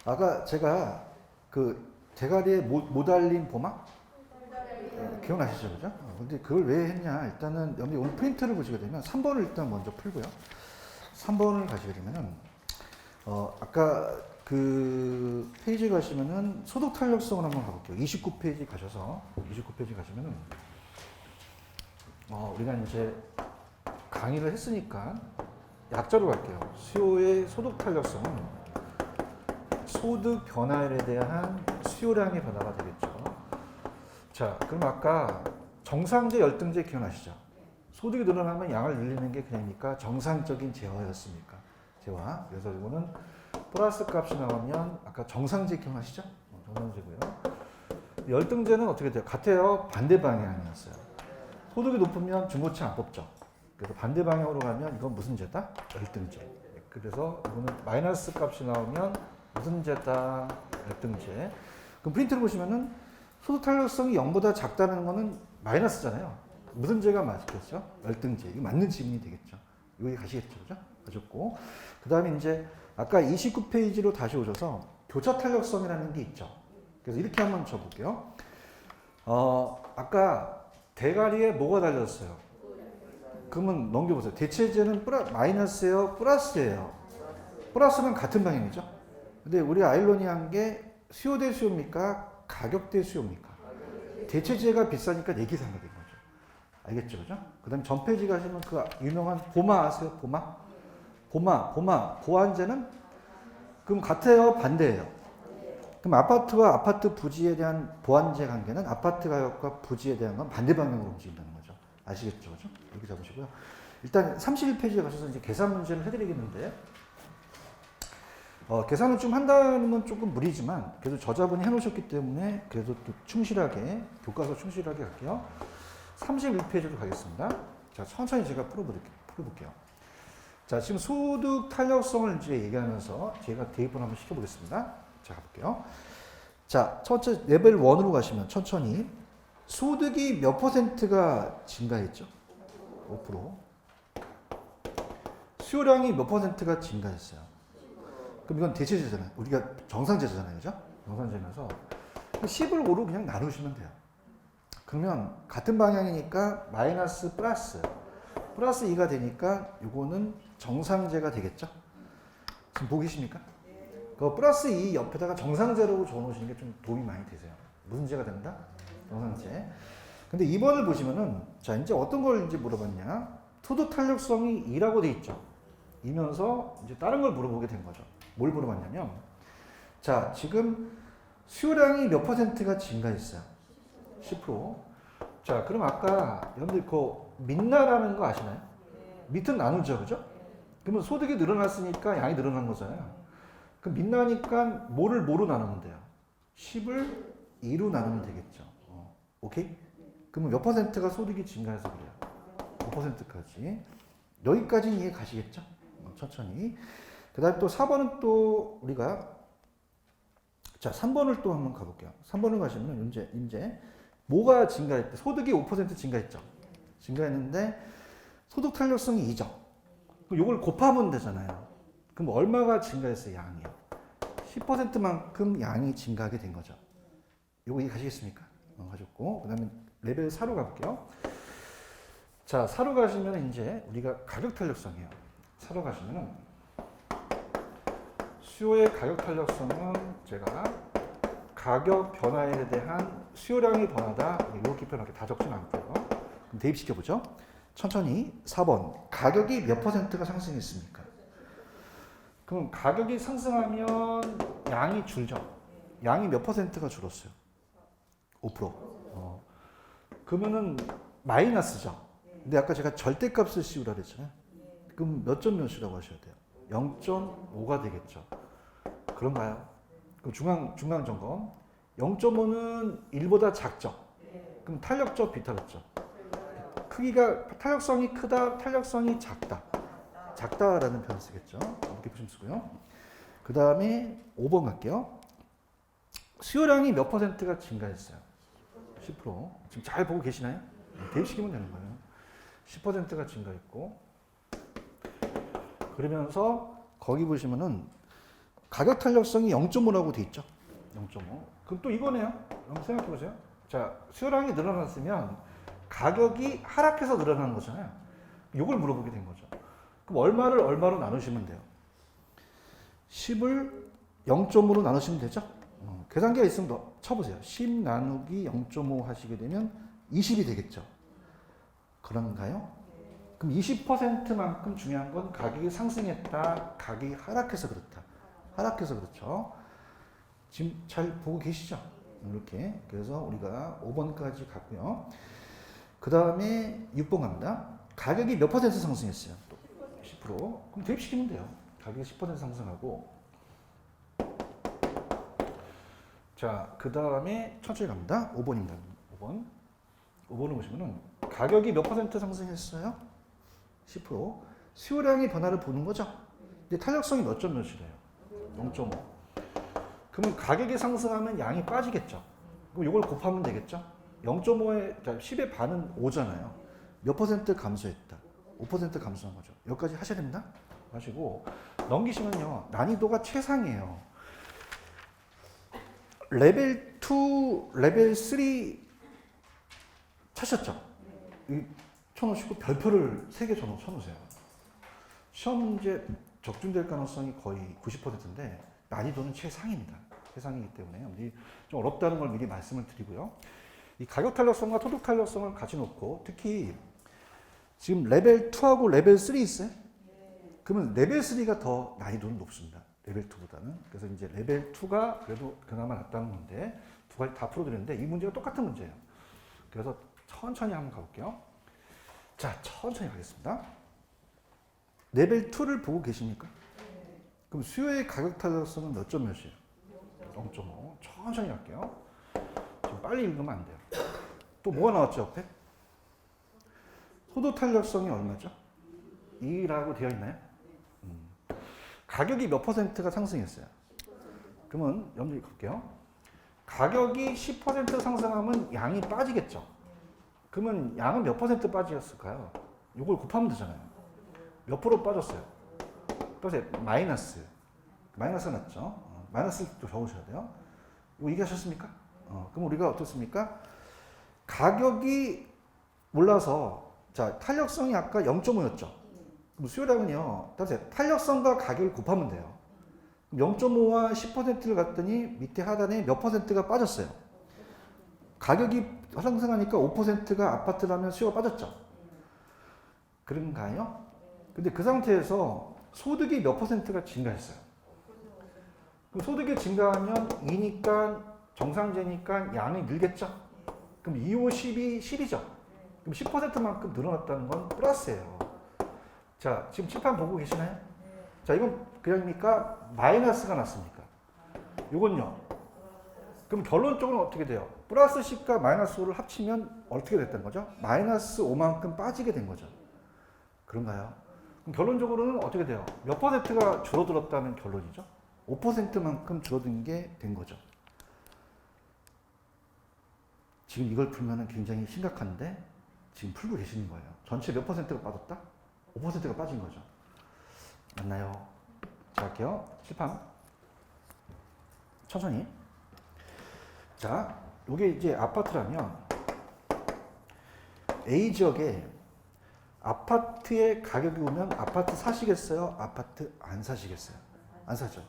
아까 제가 그 대가리에 못 알린 보막? 기억나시죠? 그죠? 근데 그걸 왜 했냐? 일단은 여기 오늘 프린트를 보시게 되면 3번을 일단 먼저 풀고요. 3번을 가시게 되면은, 아까 그 페이지 가시면은 소득 탄력성을 한번 가볼게요. 29페이지 가셔서, 29페이지 가시면은, 우리가 이제 강의를 했으니까 약자로 갈게요. 수요의 소득 탄력성은 소득 변화에 대한 수요량의 변화가 되겠죠. 자, 그럼 아까 정상제, 열등제 기억나시죠? 소득이 늘어나면 양을 늘리는 게 그냥이니까 정상적인 제어였습니까? 제어. 그래서 이거는 플러스 값이 나오면 아까 정상제 기억나시죠? 정상제고요. 열등제는 어떻게 돼요? 같아요. 반대 방향이었어요. 소득이 높으면 중고차 안 뽑죠. 그래서 반대 방향으로 가면 이건 무슨 제다? 열등제. 그래서 이거는 마이너스 값이 나오면 무슨 제다? 열등제. 그럼 프린트를 보시면은 소득 탄력성이 0보다 작다는 거는 마이너스잖아요. 무슨 제가 맞겠죠? 열등제. 이게 맞는 질문이 되겠죠. 여기 가시겠죠? 그죠? 가졌고. 그 다음에 이제 아까 29페이지로 다시 오셔서 교차 탄력성이라는 게 있죠. 그래서 이렇게 한번 쳐볼게요. 아까 대가리에 뭐가 달렸어요? 그러면 넘겨보세요. 대체제는 마이너스예요? 플러스예요? 플러스는 같은 방향이죠. 근데 우리 아이러니한 게 수요 대 수요입니까? 가격 대 수요입니까? 대체제가 비싸니까 내기상이 된 거죠. 알겠죠? 그죠? 그 다음에 전 페이지 가시면 그 유명한 보마 아세요? 보마. 보완제는? 그럼 같아요? 반대예요? 그럼 아파트와 아파트 부지에 대한 보완제 관계는 아파트 가격과 부지에 대한 건 반대 방향으로 움직인다는 거죠. 아시겠죠? 그죠? 이렇게 잡으시고요. 일단 31페이지에 가셔서 이제 계산 문제를 해드리겠는데, 계산을 좀 한다는 건 조금 무리지만, 그래도 저자분이 해놓으셨기 때문에, 그래도 또 충실하게, 교과서 충실하게 갈게요. 31페이지로 가겠습니다. 자, 천천히 제가 풀어볼게요. 자, 지금 소득 탄력성을 이제 얘기하면서 제가 대입을 한번 시켜보겠습니다. 자, 가볼게요. 자, 첫째, 레벨 1으로 가시면 천천히. 소득이 몇 %가 증가했죠? 5%. 수요량이 몇 %가 증가했어요? 그럼 이건 대체제잖아요. 우리가 정상제잖아요. 그죠? 정상제면서 10을 5로 그냥 나누시면 돼요. 그러면 같은 방향이니까 마이너스 플러스 2가 되니까 이거는 정상제가 되겠죠? 지금 보고 계십니까? 그 플러스 2 옆에다가 정상제로 적어놓으시는 게 좀 도움이 많이 되세요. 무슨 제가 된다? 정상제. 근데 2번을 보시면은, 자, 이제 어떤 걸 이제 물어봤냐? 소득 탄력성이 2라고 돼 있죠. 이면서 이제 다른 걸 물어보게 된 거죠. 뭘 물어봤냐면, 자, 지금 수요량이 몇 %가 증가했어요? 10%. 자, 그럼 아까 여러분들 그 민나라는 거 아시나요? 밑은 나누죠, 그죠? 그러면 소득이 늘어났으니까 양이 늘어난 거잖아요. 그럼 민나니까 뭐로 나누면 돼요? 10을 2로 나누면 되겠죠. 오케이? 그러면 몇 %가 소득이 증가해서 그래요? 5%까지. 여기까지는 이해 가시겠죠? 천천히. 그 다음에 또 4번은 또 우리가, 자, 3번을 또 한번 가볼게요. 3번을 가시면 이제 뭐가 증가했대? 소득이 5% 증가했죠. 증가했는데 소득 탄력성이 2죠. 그럼 이걸 곱하면 되잖아요. 그럼 얼마가 증가했어요? 양이요. 10%만큼 양이 증가하게 된 거죠. 요거 이해 가시겠습니까? 가졌고, 그 다음에 레벨 4로 가볼게요. 자, 4로 가시면 이제 우리가 가격 탄력성이에요. 4로 가시면은 수요의 가격 탄력성은 제가 가격 변화에 대한 수요량의 변화다. 이렇게 표현하게 다 적진 않고요. 그럼 대입시켜보죠. 천천히 4번. 가격이 몇 %가 상승했습니까? 그럼 가격이 상승하면 양이 줄죠. 양이 몇 %가 줄었어요? 5%. 그러면은 마이너스죠. 근데 아까 제가 절대값을 씌우라 그랬잖아요. 그럼 몇 점 몇이라고 하셔야 돼요? 0.5가 되겠죠. 그런가요? 그럼 중간 점검. 0.5는 1보다 작죠. 그럼 탄력적, 비탄력적. 크기가 탄력성이 크다, 탄력성이 작다. 작다라는 표현 쓰겠죠. 이렇게 보시면 쓰고요. 그 다음에 5번 갈게요. 수요량이 몇 %가 증가했어요? 10%. 지금 잘 보고 계시나요? 대입시키면 되는 거예요. 10%가 증가했고, 그러면서 거기 보시면은 가격 탄력성이 0.5라고 돼 있죠. 0.5. 그럼 또 이거네요. 한번 생각해 보세요. 자, 수요량이 늘어났으면 가격이 하락해서 늘어나는 거잖아요. 이걸 물어보게 된 거죠. 그럼 얼마를 얼마로 나누시면 돼요? 10을 0.5로 나누시면 되죠? 계산기가 있으면 더 쳐보세요. 10 나누기 0.5 하시게 되면 20이 되겠죠. 그런가요? 그럼 20%만큼 중요한 건 가격이 상승했다, 가격이 하락해서 그렇다. 하락해서 그렇죠. 지금 잘 보고 계시죠? 이렇게. 그래서 우리가 5번까지 갔고요. 그 다음에 6번 갑니다. 가격이 몇 %? 상승했어요? 또 10%. 그럼 대입시키면 돼요. 가격이 10% 상승하고. 자, 그 다음에 천천히 갑니다. 5번입니다. 5번. 5번을 보시면은 가격이 몇 % 상승했어요? 10%. 수요량의 변화를 보는 거죠. 근데 탄력성이 몇 점 몇이래요? 0.5. 그러면 가격이 상승하면 양이 빠지겠죠. 그럼 이걸 곱하면 되겠죠. 0.5에 10의 반은 5잖아요. 몇 % 감소했다? 5% 감소한 거죠. 여기까지 하셔야 됩니다. 하시고 넘기시면요. 난이도가 최상이에요. 레벨 2, 레벨 3 찾으셨죠? 쳐놓으시고 별표를 3개 쳐놓으세요. 시험 문제 적중될 가능성이 거의 90%인데 난이도는 최상입니다. 최상이기 때문에 좀 어렵다는 걸 미리 말씀을 드리고요. 이 가격 탄력성과 소득 탄력성을 같이 놓고 특히 지금 레벨 2하고 레벨 3 있어요? 그러면 레벨 3가 더 난이도는 높습니다. 레벨 2보다는. 그래서 이제 레벨 2가 그래도 그나마 낫다는 건데 두 가지 다 풀어드렸는데 이 문제가 똑같은 문제예요. 그래서 천천히 한번 가볼게요. 자, 천천히 가겠습니다. 레벨 2를 보고 계십니까? 그럼 수요의 가격 탄력성은 몇 점 몇이에요? 0.5. 천천히 갈게요. 좀 빨리 읽으면 안 돼요. 또 뭐가 나왔죠, 옆에? 소득 탄력성이 얼마죠? 2라고 되어 있나요? 가격이 몇 %가 상승했어요? 그러면 염두에 볼게요. 가격이 10% 상승하면 양이 빠지겠죠? 그러면 양은 몇 % 빠졌을까요? 이걸 곱하면 되잖아요. 몇 프로 빠졌어요? 빠졌어요. 마이너스. 마이너스가 났죠? 마이너스 또 적으셔야 돼요. 이거 얘기하셨습니까? 그럼 우리가 어떻습니까? 가격이 올라서, 자, 탄력성이 아까 0.5였죠? 그럼 수요량은요, 따라서 탄력성과 가격을 곱하면 돼요. 0.5와 10%를 갔더니 밑에 하단에 몇 %가 빠졌어요. 가격이 상승하니까 5%가 아파트라면 수요가 빠졌죠. 그런가요? 근데 그 상태에서 소득이 몇 %가 증가했어요. 그럼 소득이 증가하면 2니까 정상제니까 양이 늘겠죠. 그럼 2, 5, 10이 10이죠. 그럼 10%만큼 늘어났다는 건 플러스예요. 자, 지금 칠판 보고 계시나요? 자, 이건 그냥입니까? 마이너스가 났습니까? 이건요. 그럼 결론적으로 어떻게 돼요? 플러스 10과 마이너스 5를 합치면 어떻게 됐다는 거죠? 마이너스 5만큼 빠지게 된 거죠. 그런가요? 그럼 결론적으로는 어떻게 돼요? 몇 %가 줄어들었다는 결론이죠? 5%만큼 줄어든 게 된 거죠. 지금 이걸 풀면 굉장히 심각한데 지금 풀고 계시는 거예요. 전체 몇 %가 빠졌다? 5%가 빠진 거죠. 맞나요? 자, 할게요. 칠판. 천천히. 자, 요게 이제 아파트라면 A 지역에 아파트의 가격이 오면 아파트 사시겠어요? 아파트 안 사시겠어요? 안 사죠.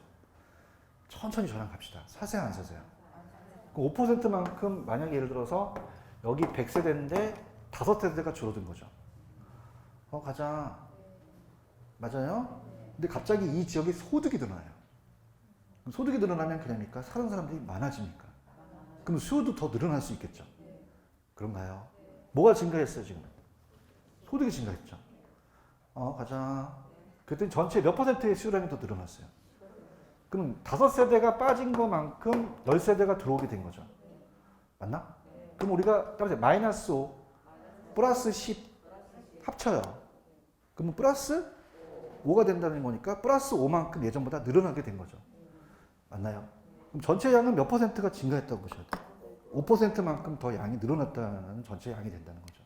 천천히 저랑 갑시다. 사세요, 안 사세요? 5%만큼 만약에 예를 들어서 여기 100세대인데 5세대가 줄어든 거죠. 가자. 맞아요? 근데 갑자기 이 지역에 소득이 늘어나요. 소득이 늘어나면 그냥입니까? 사는 사람들이 많아집니까? 그럼 수요도 더 늘어날 수 있겠죠. 그런가요? 뭐가 증가했어요, 지금? 소득이 증가했죠. 가자. 그랬더니 전체 몇 %의 수요량이 더 늘어났어요. 그럼 5세대가 빠진 것만큼 10세대가 들어오게 된 거죠. 맞나? 그럼 우리가 따라서 마이너스 5, 플러스 10 합쳐요. 그러면 플러스 5가 된다는 거니까 플러스 5만큼 예전보다 늘어나게 된 거죠. 맞나요? 그럼 전체 양은 몇 %가 증가했다고 보셔야 돼요. 5%만큼 더 양이 늘어났다는 전체 양이 된다는 거죠.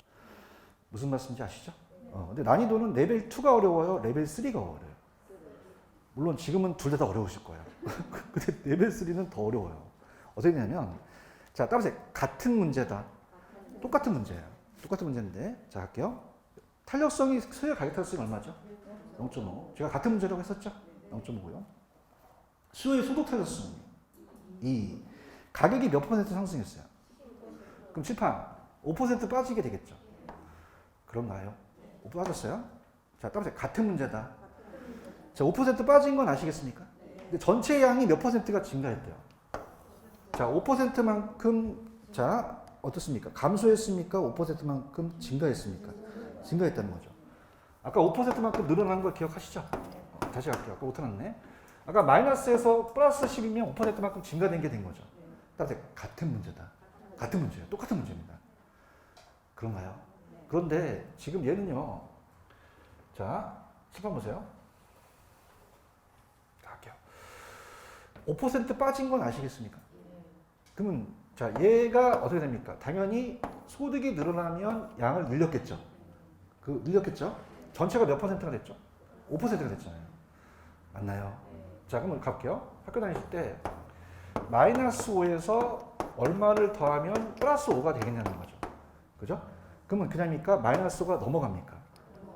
무슨 말씀인지 아시죠? 근데 난이도는 레벨 2가 어려워요? 레벨 3가 어려워요? 물론 지금은 둘 다 어려우실 거예요. 근데 레벨 3는 더 어려워요. 어떻게 되냐면, 자, 따라서 같은 문제다. 똑같은 문제예요. 똑같은 문제인데, 자, 할게요. 탄력성이, 수요 가격 탄력성이 얼마죠? 0.5. 제가 같은 문제라고 했었죠? 0.5고요. 수요의 소득 탄력성이 2. 가격이 몇 퍼센트 상승했어요? 그럼 칠판 5% 빠지게 되겠죠? 그런가요? 5% 빠졌어요? 자, 따라서 같은 문제다. 자, 5% 빠진 건 아시겠습니까? 근데 전체 양이 몇 퍼센트가 증가했대요? 자, 5%만큼, 자, 어떻습니까? 감소했습니까? 5%만큼 증가했습니까? 증가했다는 거죠. 아까 5%만큼 늘어난 걸 기억하시죠? 다시 갈게요. 아까 못해놨네. 아까 마이너스에서 플러스 10이면 5%만큼 증가된 게 된 거죠. 따라서 같은 문제다. 같은 문제예요. 똑같은 문제입니다. 그런가요? 그런데 지금 얘는요. 자, 칠판 보세요. 갈게요. 5% 빠진 건 아시겠습니까? 그러면 자, 얘가 어떻게 됩니까? 당연히 소득이 늘어나면 양을 늘렸겠죠. 늘렸겠죠? 전체가 몇 퍼센트가 됐죠? 5%가 됐잖아요. 맞나요? 자, 그러면 갈게요. 학교 다니실 때 마이너스 5에서 얼마를 더하면 플러스 5가 되겠냐는 거죠. 그죠? 그러면 그냥입니까? 마이너스 5가 넘어갑니까?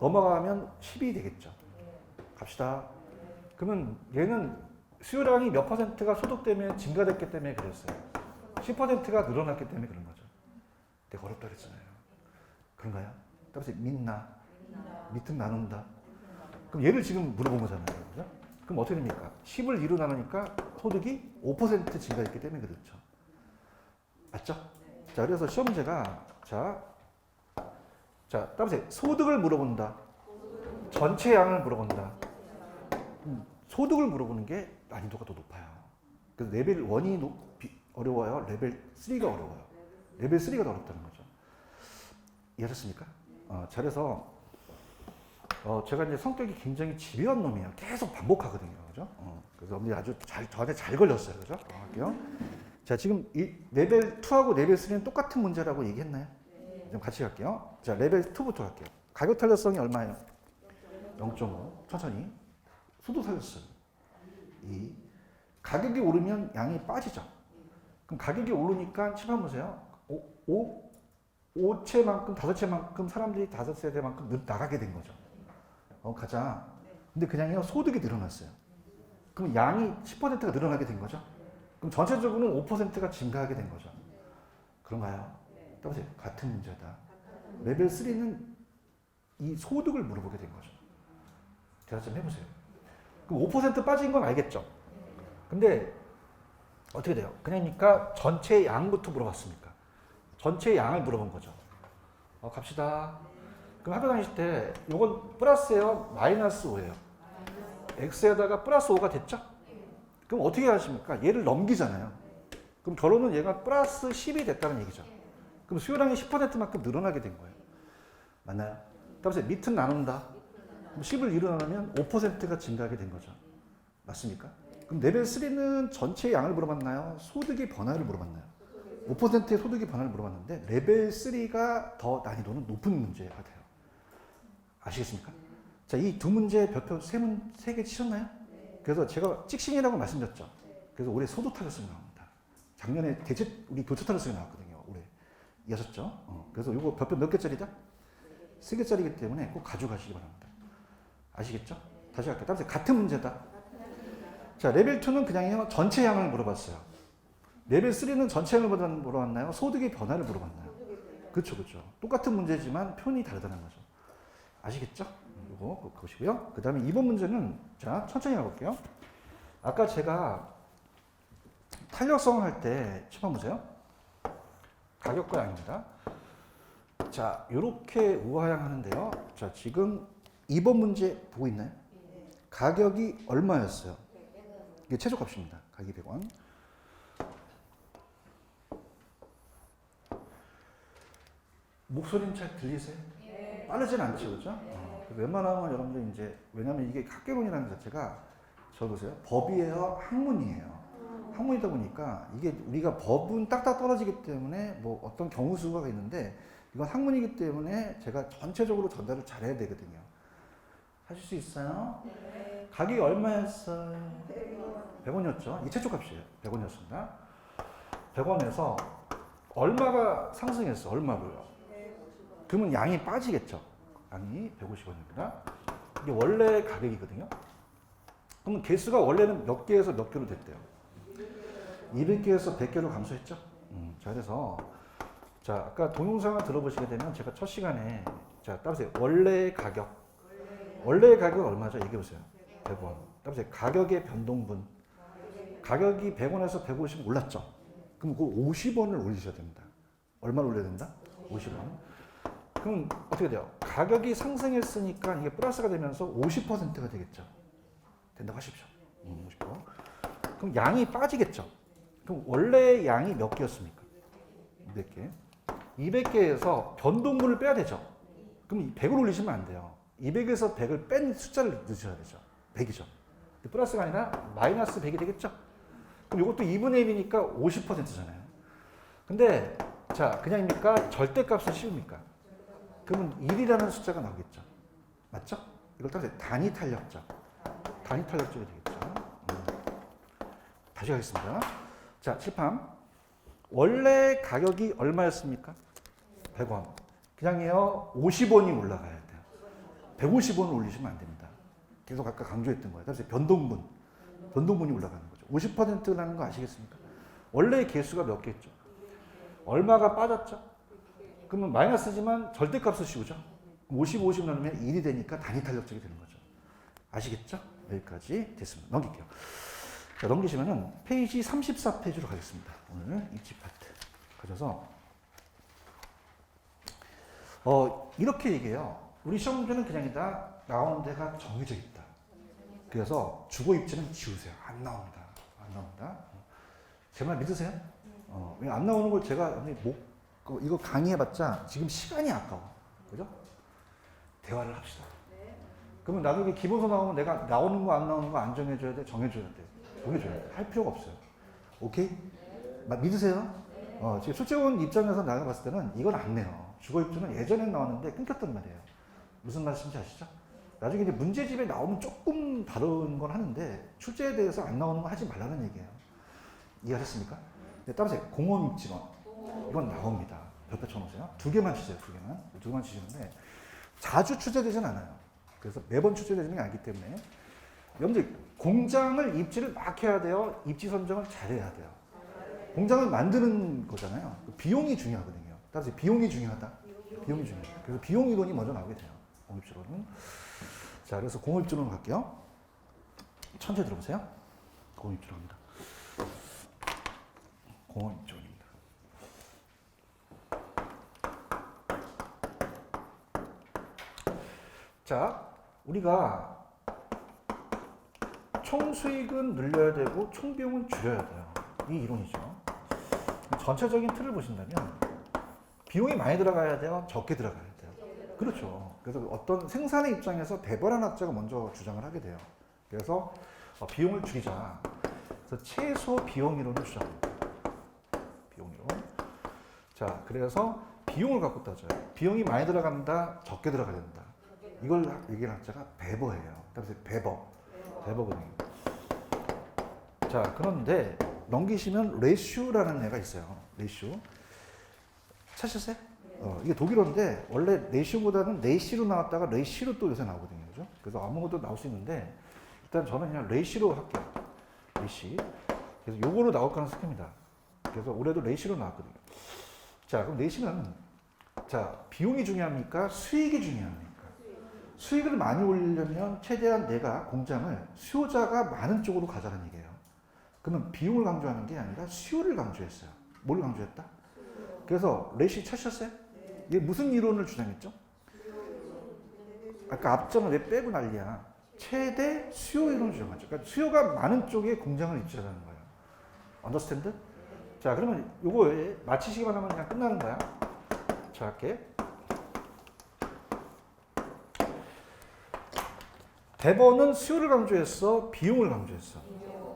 넘어가면 10이 되겠죠. 갑시다. 그러면 얘는 수요량이 몇 퍼센트가 소득 때문에 증가됐기 때문에 그랬어요. 10%가 늘어났기 때문에 그런 거죠. 내가 어렵다 그랬잖아요. 그런가요? 따라서 믿나? 밑은 나눈다. 그럼 얘를 지금 물어본 거잖아요. 그죠? 그럼 어떻게 됩니까? 10을 2로 나누니까 소득이 5% 증가했기 때문에 그렇죠. 맞죠? 자, 그래서 시험 문제가 자, 따라서 소득을 물어본다. 전체 양을 물어본다. 소득을 물어보는 게 난이도가 더 높아요. 그래서 레벨 1이 어려워요. 레벨 3가 어려워요. 레벨 3가 더 어렵다는 거죠. 이해하셨습니까? 잘해서 제가 이제 성격이 굉장히 집요한 놈이에요. 계속 반복하거든요. 그죠? 그래서 언니 아주 저한테 잘 걸렸어요. 그죠? 할게요. 자, 지금 이 레벨 2하고 레벨 3는 똑같은 문제라고 얘기했나요? 좀 같이 갈게요. 자, 레벨 2부터 갈게요. 가격 탄력성이 얼마예요? 0.5. 천천히. 소득 탄력성 2. 가격이 오르면 양이 빠지죠. 그럼 가격이 오르니까 칠판 보세요. 5채만큼, 5채만큼 사람들이 5세대만큼 나가게 된 거죠. 가자. 근데 그냥요, 소득이 늘어났어요. 그럼 양이 10%가 늘어나게 된 거죠. 그럼 전체적으로는 5%가 증가하게 된 거죠. 그런가요? 따라서 같은 문제다. 레벨 3는 이 소득을 물어보게 된 거죠. 제가 좀 해보세요. 그럼 5% 빠진 건 알겠죠? 근데 어떻게 돼요? 그냥니까 전체 양부터 물어봤습니까? 전체 양을 물어본 거죠. 갑시다. 그럼 학교 다니실 때 이건 플러스예요? 마이너스 5예요? x에다가 플러스 5가 됐죠? 그럼 어떻게 하십니까? 얘를 넘기잖아요. 그럼 결론은 얘가 플러스 10이 됐다는 얘기죠. 그럼 수요량이 10%만큼 늘어나게 된 거예요. 맞나요? 따라서 밑은 나눈다. 10을 2로 나누면 5%가 증가하게 된 거죠. 맞습니까? 그럼 레벨 3는 전체 양을 물어봤나요? 소득의 변화를 물어봤나요? 5%의 소득의 변화를 물어봤는데 레벨 3가 더 난이도는 높은 문제가 돼요. 아시겠습니까? 자, 이 두 문제 별표 세 개 치셨나요? 그래서 제가 찍신이라고 말씀드렸죠. 그래서 올해 소득 탄력성이 나옵니다. 작년에 우리 교차 탄력성이 나왔거든요. 올해. 이해하셨죠? 그래서 이거 별표 몇 개짜리다? 3개짜리이기 때문에 꼭 가져가시기 바랍니다. 아시겠죠? 다시 할게요. 따라서 같은 문제다. 자, 레벨 2는 그냥 전체 양을 물어봤어요. 레벨 3는 전체 양을 물어봤나요? 소득의 변화를 물어봤나요? 그렇죠, 그렇죠. 똑같은 문제지만 표현이 다르다는 거죠. 아시겠죠? 이거 꼭 보시고요. 그 다음에 2번 문제는 자, 천천히 가볼게요. 아까 제가 탄력성 할 때 칠판 보세요. 가격과 양입니다. 자, 이렇게 우하향하는데요. 자, 지금 2번 문제 보고 있나요? 가격이 얼마였어요? 이게 최저값입니다. 가격이 100원. 목소리는 잘 들리세요? 빠르진 않죠, 그죠? 웬만하면 여러분들 이제, 왜냐면 이게 학개론이라는 자체가, 저 보세요. 법이에요? 학문이에요. 학문이다 보니까 이게 우리가 법은 딱딱 떨어지기 때문에 뭐 어떤 경우 수가 있는데 이건 학문이기 때문에 제가 전체적으로 전달을 잘해야 되거든요. 하실 수 있어요? 네. 가격이 얼마였어요? 100원이었죠. 이 최초값이에요. 100원이었습니다. 100원에서 얼마가 상승했어? 얼마고요? 그러면 양이 빠지겠죠. 양이 150원입니다. 이게 원래 가격이거든요. 그러면 개수가 원래는 몇 개에서 몇 개로 됐대요? 200개에서 100개로 감소했죠. 자, 그래서 자, 아까 동영상을 들어보시게 되면 제가 첫 시간에 자, 따보세요. 원래 가격은 얼마죠? 얘기해 보세요. 100원. 따보세요. 가격의 변동분. 가격이 100원에서 150원 올랐죠. 그럼 그 50원을 올리셔야 됩니다. 얼마를 올려야 된다? 50원. 그럼 어떻게 돼요? 가격이 상승했으니까 이게 플러스가 되면서 50%가 되겠죠. 된다고 하십시오. 50%. 그럼 양이 빠지겠죠. 그럼 원래 양이 몇 개였습니까? 200개. 200개에서 변동분을 빼야 되죠. 그럼 100을 올리시면 안 돼요. 200에서 100을 뺀 숫자를 넣으셔야 되죠. 100이죠. 플러스가 아니라 마이너스 100이 되겠죠. 그럼 이것도 2분의 1이니까 50%잖아요. 근데 자, 그냥입니까? 절대값을 씌웁니까? 그러면 1이라는 숫자가 나오겠죠. 맞죠? 이걸 따라서 단위 탄력적. 단위 탄력적이 되겠죠. 다시 하겠습니다. 자, 칠판. 원래 가격이 얼마였습니까? 100원. 그냥요 50원이 올라가야 돼요. 150원을 올리시면 안 됩니다. 계속 아까 강조했던 거예요. 그래서 변동분이 올라가는 거죠. 50%라는 거 아시겠습니까? 원래 개수가 몇 개였죠? 얼마가 빠졌죠? 그러면 마이너스지만 절대값을 씌우죠. 50, 50 나누면 1이 되니까 단위 탄력적이 되는 거죠. 아시겠죠? 여기까지 됐습니다. 넘길게요. 자, 넘기시면은 페이지 34페이지로 가겠습니다. 오늘 입지 파트. 가셔서 이렇게 얘기해요. 우리 시험 문제는 그냥이다. 나오는 데가 정해져 있다. 그래서 주거 입지는 지우세요. 안 나옵니다. 안 나옵니다. 제 말 믿으세요? 왜 안 나오는 걸 제가 이거 강의해봤자 지금 시간이 아까워. 그죠? 대화를 합시다. 그러면 나중에 기본서 나오면 내가 나오는 거 안 나오는 거 안 정해줘야 돼? 정해줘야 돼. 정해줘야 돼. 할 필요가 없어요. 오케이? 믿으세요? 지금 출제원 입장에서 내가 봤을 때는 이건 안 내요. 주거 입주는 예전에 나왔는데 끊겼단 말이에요. 무슨 말씀인지 아시죠? 나중에 이제 문제집에 나오면 조금 다른 건 하는데 출제에 대해서 안 나오는 거 하지 말라는 얘기예요. 이해하셨습니까? 네, 따라서 공원 입지원 이건 나옵니다. 별표 쳐놓으세요. 2개만 치세요. 2개만 치시는데 자주 출제되진 않아요. 그래서 매번 출제되는 게 아니기 때문에 여러분들 공장을 입지를 막 해야 돼요. 입지 선정을 잘해야 돼요. 공장을 만드는 거잖아요. 비용이 중요하거든요. 따라서 비용이 중요하다. 비용이 중요하다. 그래서 비용 이론이 먼저 나오게 돼요. 공입주로는. 자, 그래서 공입주로는 갈게요. 천천히 들어보세요. 공입주로입니다. 공입주로입니다. 자, 우리가 총 수익은 늘려야 되고 총 비용은 줄여야 돼요. 이 이론이죠. 전체적인 틀을 보신다면 비용이 많이 들어가야 돼요? 적게 들어가야 돼요? 그렇죠. 그래서 어떤 생산의 입장에서 배벌한 학자가 먼저 주장을 하게 돼요. 그래서 비용을 줄이자. 그래서 최소 비용 이론을 주장합니다. 비용 이론. 자, 그래서 비용을 갖고 따져요. 비용이 많이 들어간다, 적게 들어가야 된다. 이걸 얘기하는 학자가 배버예요. 그래서 배버거든요. 자, 그런데 넘기시면 레슈라는 애가 있어요. 레슈. 찾으셨어요? 이게 독일어인데 원래 레슈보다는 레시로 나왔다가 레시로 또 요새 나오거든요. 그죠? 그래서 아무것도 나올 수 있는데 일단 저는 그냥 레시로 할게요. 레시. 그래서 요거로 나올 가능성이 큽니다. 그래서 올해도 레시로 나왔거든요. 자, 그럼 레시는 자, 비용이 중요합니까? 수익이 중요합니까? 수익을 많이 올리려면 최대한 내가 공장을 수요자가 많은 쪽으로 가자는 얘기예요. 그러면 비용을 강조하는 게 아니라 수요를 강조했어요. 뭘 강조했다? 그래서 레시 찾으셨어요? 이게 무슨 이론을 주장했죠? 아까 앞전을 왜 빼고 난리야? 최대 수요 이론을 주장하죠. 그러니까 수요가 많은 쪽에 공장을 입주하는 거예요. 언더스탠드? 자, 그러면 요거 맞히시기만 하면 그냥 끝나는 거야. 자, 할게. 대번은 수요를 강조했어? 비용을 강조했어?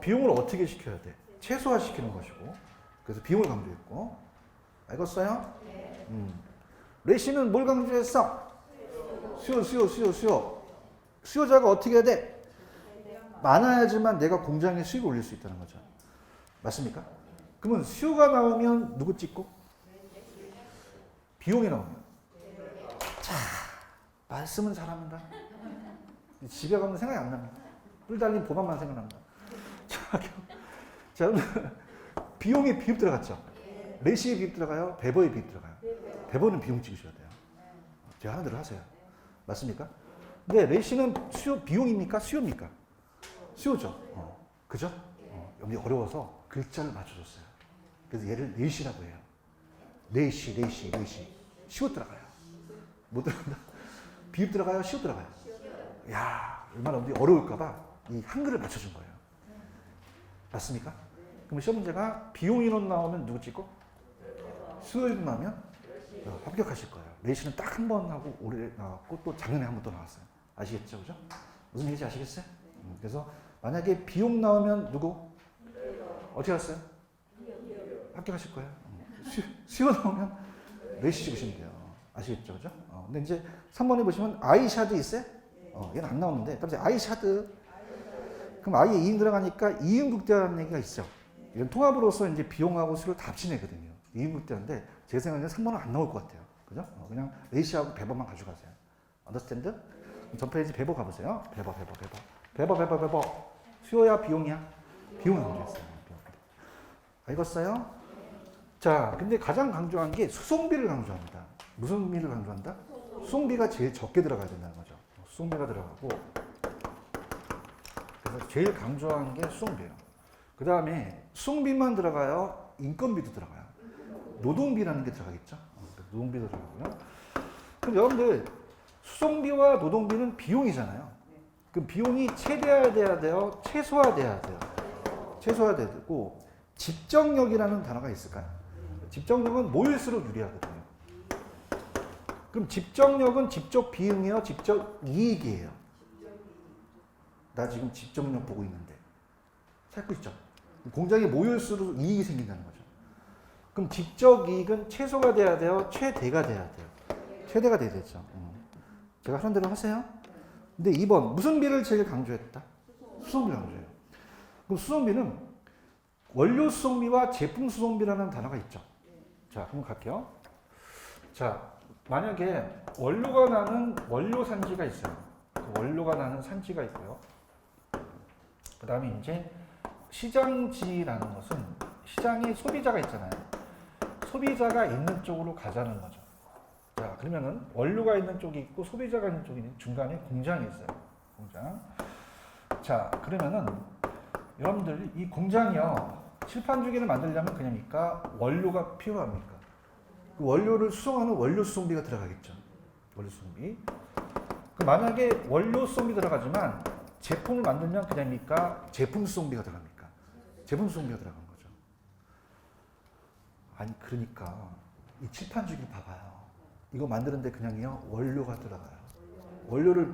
비용을 어떻게 시켜야 돼? 최소화시키는 것이고. 그래서 비용을 강조했고. 알겠어요? 레시는 뭘 강조했어? 수요. 수요자가 어떻게 해야 돼? 많아야지만 내가 공장에 수익을 올릴 수 있다는 거죠. 맞습니까? 그러면 수요가 나오면 누구 찍고? 비용이 나오면. 자, 말씀은 잘합니다. 집에 가면 생각이 안 납니다. 뿔 달린 보관만 생각납니다. 자, 비용에 비입 들어갔죠? 레시에 비입 들어가요? 배버에 비입 들어가요? 배버는 비용 찍으셔야 돼요. 제가 하는 대로 하세요. 맞습니까? 근데 레시는 수요, 비용입니까? 수요입니까? 수요죠. 그죠? 여기 어려워서 글자를 맞춰줬어요. 그래서 얘를 레시라고 해요. 레시. 시옷 들어가요. 못 들어간다? 비입 들어가요? 시옷 들어가요? 야, 얼마나 어려울까봐 이 한글을 맞춰준 거예요. 맞습니까? 그럼 시험 문제가 비용 인원 나오면 누구 찍고? 수요 인원 나오면 합격하실 거예요. 레시는 딱 한 번 하고 올해 나왔고 또 작년에 한 번 또 나왔어요. 아시겠죠? 그죠? 무슨 얘기인지 아시겠어요? 그래서 만약에 비용 나오면 누구? 어떻게 하셨어요? 합격하실 거예요. 수요 나오면 레시 찍으시면 돼요. 아시겠죠? 그죠? 근데 이제 3번에 보시면 아이샤드 있어요? 얘는 안 나오는데 갑자기 아이샤드 그럼 아이에 이응 들어가니까 이응국대라는 얘기가 있죠. 이건 통합으로서 이제 비용하고 수요를 다 합친 애거든요. 이응국대인데 제 생각에는 3번은 안 나올 것 같아요. 그죠? 그냥 레시하고 배버만 가져가세요. 언더스탠드? 전 페이지 배버 가보세요. 배버. 수요야 비용이야? 비용을 강조했어요. 읽었어요? 자, 근데 가장 강조한 게 수송비를 강조합니다. 무슨 비를 강조한다? 수송비가 제일 적게 들어가야 된다는 거죠. 수송비가 들어가고 그래서 제일 강조한 게 수송비예요. 그 다음에 수송비만 들어가요? 인건비도 들어가요. 노동비라는 게 들어가겠죠? 노동비도 들어가고요. 그럼 여러분들 수송비와 노동비는 비용이잖아요. 그럼 비용이 최대화돼야 돼요? 최소화돼야 돼요? 최소화돼야 되고 집정력이라는 단어가 있을까요? 집정력은 모일수록 유리하거든요. 그럼 집정력은 직접 비용이에요? 직접 이익이에요? 나 지금 집정력 보고 있는데 찾고 있죠? 공장이 모일수록 이익이 생긴다는 거죠. 그럼 직접 이익은 최소가 돼야 돼요? 최대가 돼야 돼요? 최대가 돼야 되죠. 제가 하는 대로 하세요. 근데 2번 무슨 비를 제일 강조했다? 수송비를 강조해요. 그럼 수송비는 원료 수송비와 제품 수송비라는 단어가 있죠. 자, 그럼 갈게요. 자, 만약에 원료가 나는 원료 산지가 있어요. 그 원료가 나는 산지가 있고요. 그 다음에 이제 시장지라는 것은 시장에 소비자가 있잖아요. 소비자가 있는 쪽으로 가자는 거죠. 자, 그러면은 원료가 있는 쪽이 있고 소비자가 있는 쪽이 있는 중간에 공장이 있어요. 공장. 자, 그러면은 여러분들 이 공장이요. 칠판 주기를 만들려면 그냥입니까? 원료가 필요합니까? 그 원료를 수송하는 원료 수송비가 들어가겠죠. 원료 수송비. 그 만약에 원료 수송비 들어가지만 제품을 만들면 그냥입니까? 제품 수송비가 들어갑니까? 제품 수송비가 들어간 거죠. 아니 그러니까 이 칠판 주기 봐봐요. 이거 만드는데 그냥요 원료가 들어가요. 원료를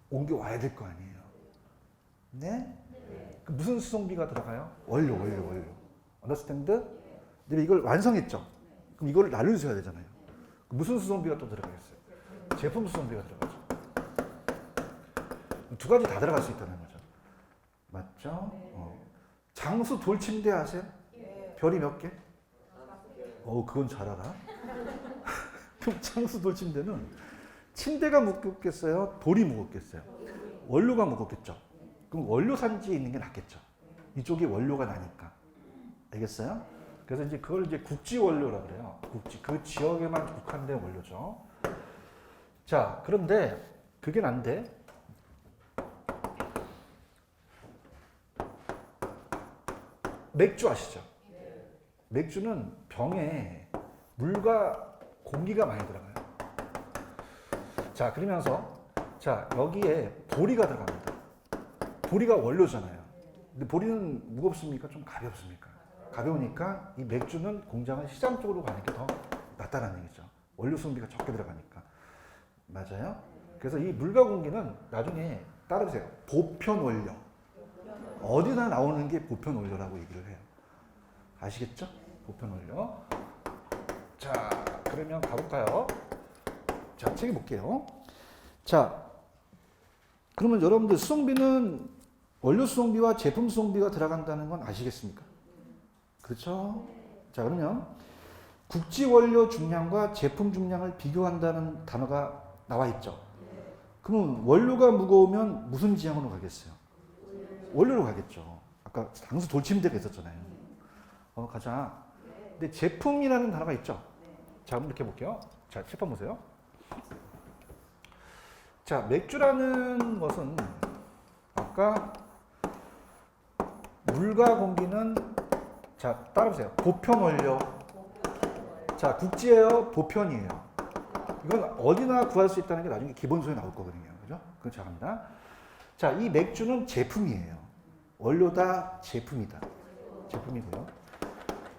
옮겨와야 될 거 아니에요. 네? 그 무슨 수송비가 들어가요? 원료. 언더스탠드? 근데 이걸 완성했죠? 그럼 이걸 나눠주셔야 되잖아요. 무슨 수송비가 또 들어가겠어요? 제품 수송비가 들어가죠. 두 가지 다 들어갈 수 있다는 거죠. 맞죠? 장수 돌침대 아세요? 별이 몇 개? 그건 잘 알아. 그럼 장수 돌침대는 침대가 무겁겠어요? 돌이 무겁겠어요? 원료가 무겁겠죠? 그럼 원료 산지에 있는 게 낫겠죠? 이쪽이 원료가 나니까. 알겠어요? 그래서 이제 그걸 이제 국지 원료라고 그래요. 국지. 그 지역에만 국한된 원료죠. 자, 그런데 그게 난데 맥주 아시죠? 맥주는 병에 물과 공기가 많이 들어가요. 자, 그러면서 자, 여기에 보리가 들어갑니다. 보리가 원료잖아요. 근데 보리는 무겁습니까? 좀 가볍습니까? 가벼우니까 이 맥주는 공장은 시장 쪽으로 가는 게 더 낫다는 얘기죠. 원료 수송비가 적게 들어가니까. 맞아요? 그래서 이 물과 공기는 나중에 따라보세요. 보편 원료. 어디나 나오는 게 보편 원료라고 얘기를 해요. 아시겠죠? 보편 원료. 자, 그러면 가볼까요? 자, 책에 볼게요. 자, 그러면 여러분들 수송비는 원료 수송비와 제품 수송비가 들어간다는 건 아시겠습니까? 그렇죠? 자, 그러면 국지 원료 중량과 제품 중량을 비교한다는 단어가 나와 있죠. 그러면 원료가 무거우면 무슨 지향으로 가겠어요? 원료로 가겠죠. 아까 당수 돌침대가 있었잖아요. 가자. 근데 제품이라는 단어가 있죠. 자, 이렇게 볼게요. 자, 칠판 보세요. 자, 맥주라는 것은 아까 물과 공기는 자, 따라보세요. 보편 원료. 자, 국지예요, 보편이에요. 이건 어디나 구할 수 있다는 게 나중에 기본소에 나올 거거든요. 그죠? 그건 잘 합니다. 자, 이 맥주는 제품이에요. 원료다, 제품이다. 제품이고요.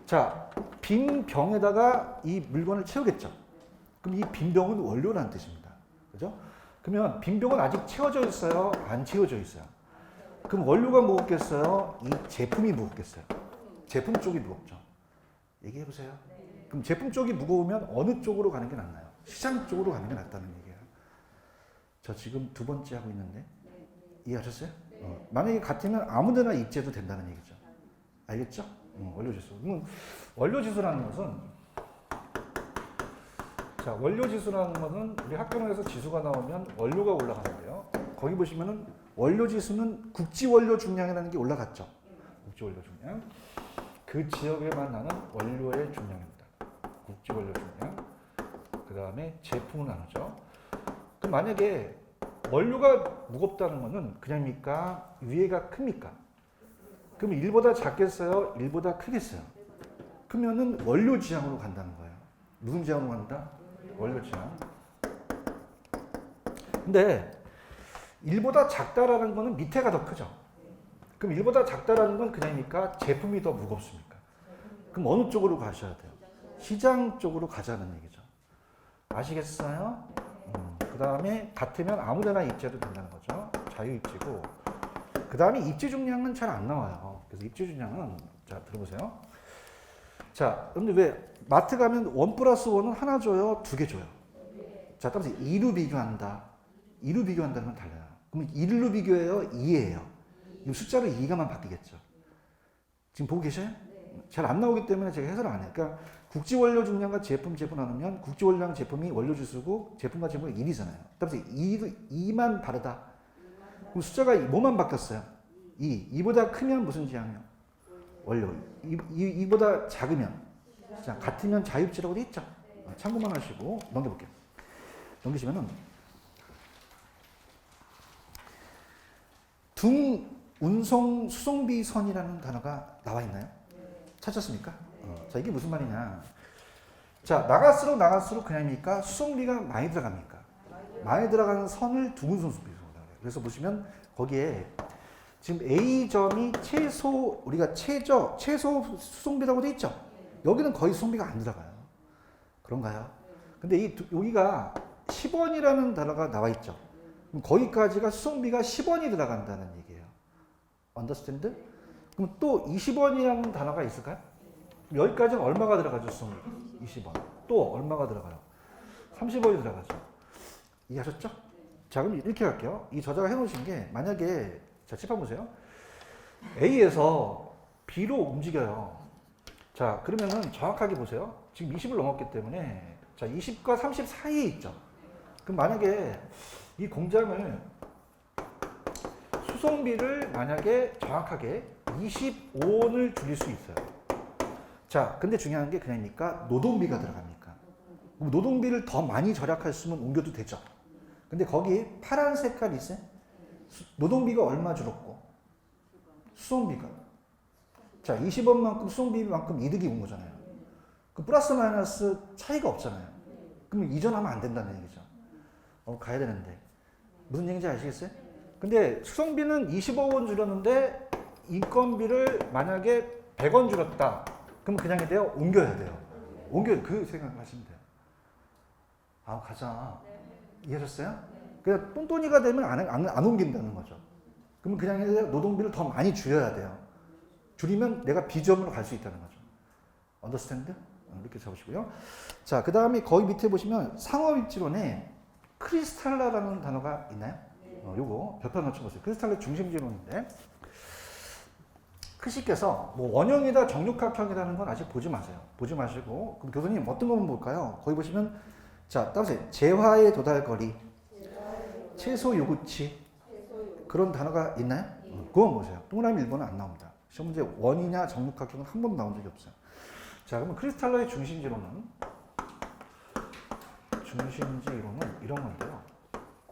자, 빈 병에다가 이 물건을 채우겠죠. 그럼 이 빈 병은 원료라는 뜻입니다. 그죠? 그러면 빈 병은 아직 채워져 있어요? 안 채워져 있어요? 그럼 원료가 무겁겠어요? 이 제품이 무겁겠어요? 제품 쪽이 무겁죠. 얘기해 보세요. 그럼 제품 쪽이 무거우면 어느 쪽으로 가는 게 낫나요? 시장 쪽으로 가는 게 낫다는 얘기예요. 저 지금 두 번째 하고 있는데 이해하셨어요? 만약에 같으면 아무데나 입재도 된다는 얘기죠. 알겠죠? 원료지수. 원료지수라는 것은 자, 원료지수라는 것은 우리 학교에서 지수가 나오면 원료가 올라가는데요. 거기 보시면은 원료지수는 국지원료 중량이라는 게 올라갔죠. 국지원료 중량. 그 지역에만 나는 원료의 중량입니다. 국지원료 중량. 그 다음에 제품을 나누죠. 그럼 만약에 원료가 무겁다는 것은 그냥입니까? 위에가 큽니까? 그럼 1보다 작겠어요? 1보다 크겠어요? 그러면은 원료 지향으로 간다는 거예요. 무슨 지향으로 간다? 원료 지향. 근데 1보다 작다라는 거는 밑에가 더 크죠. 그럼 1보다 작다라는 건 그냥입니까? 제품이 더 무겁습니까? 그럼 어느 쪽으로 가셔야 돼요? 시장 쪽으로 가자는 얘기죠. 아시겠어요? 그 다음에 같으면 아무데나 입재도 된다는 거죠. 자유입재고. 그 다음에 입재 중량은 잘 안 나와요. 그래서 입재 중량은 자 들어보세요. 자, 근데 왜 마트 가면 1+1은 하나 줘요? 2개 줘요? 자, 따라서 2로 비교한다. 2로 비교한다는 건 달라요. 그럼 1로 비교해요? 2예요. 그럼 숫자로 2가만 바뀌겠죠. 지금 보고 계셔요? 잘 안 나오기 때문에 제가 해설을 안 해요. 그러니까 국지원료 중량과 제품 나누면 국지원료랑 제품이 원료지수고 제품과 제품이 1이잖아요. 따라서 2만 다르다. 그럼 숫자가 뭐만 바뀌었어요? 2보다 크면 무슨 지향이요? 원료. 2보다 작으면 자, 같으면 자유입지라고 돼 있죠. 참고만 하시고 넘겨볼게요. 넘기시면은 등 운송 수송비선이라는 단어가 나와 있나요? 찾았습니까? 자, 이게 무슨 말이냐? 자, 나갈수록 그냥입니까? 수송비가 많이 들어갑니까? 많이 들어가는 선을 둥운선 수송비라고 해요. 그래서 보시면 거기에 지금 A점이 우리가 최소 수송비라고 돼 있죠? 여기는 거의 수송비가 안 들어가요. 그런가요? 근데 여기가 10원이라는 단어가 나와 있죠? 그럼 거기까지가 수송비가 10원이 들어간다는 얘기예요. Understand? 그럼 또 20원이라는 단어가 있을까요? 여기까지는 얼마가 들어가죠, 수송비? 20원. 또 얼마가 들어가요? 30원이 들어가죠. 이해하셨죠? 자, 그럼 이렇게 갈게요. 이 저자가 해놓으신 게 만약에 자, 칠판 보세요. A에서 B로 움직여요. 자, 그러면은 정확하게 보세요. 지금 20을 넘었기 때문에 자, 20과 30 사이에 있죠. 그럼 만약에 이 공장을 수송비를 만약에 정확하게 25원을 줄일 수 있어요. 자, 근데 중요한 게 그냥입니까? 노동비가 들어갑니까? 그럼 노동비를 더 많이 절약할 수 있으면 옮겨도 되죠. 근데 거기 파란 색깔이 있어요. 노동비가 얼마 줄었고 수송비가 자 20원만큼 수송비만큼 이득이 온 거잖아요. 그 플러스 마이너스 차이가 없잖아요. 그러면 이전하면 안 된다는 얘기죠. 가야 되는데 무슨 얘기인지 아시겠어요? 근데 수송비는 25원 줄였는데 인건비를 만약에 100원 줄였다. 그럼 그냥 돼요? 옮겨야 돼요. 그 생각하시면 돼요. 가자. 이해하셨어요? 그냥 똔똔이가 되면 안 옮긴다는 거죠. 그러면 그냥 노동비를 더 많이 줄여야 돼요. 줄이면 내가 B점으로 갈 수 있다는 거죠. 언더스탠드? 이렇게 잡으시고요. 자, 그 다음에 거기 밑에 보시면 상업입지론에 크리스탈라라는 단어가 있나요? 요거 벽화 맞춰보세요. 크리스탈의 중심지론인데 크시께서 뭐 원형이다 정육각형이라는 건 아직 보지 마세요. 보지 마시고 그럼 교수님 어떤 거만 볼까요? 거기 보시면 자 따보세요. 재화의 도달거리, 최소 요구치 그런 단어가 있나요? 그건 보세요. 동그라미 1번은 안 나옵니다. 시험 문제 원이냐 정육각형은 한 번도 나온 적이 없어요. 자 그러면 크리스탈로의 중심지론은 이런 건데요.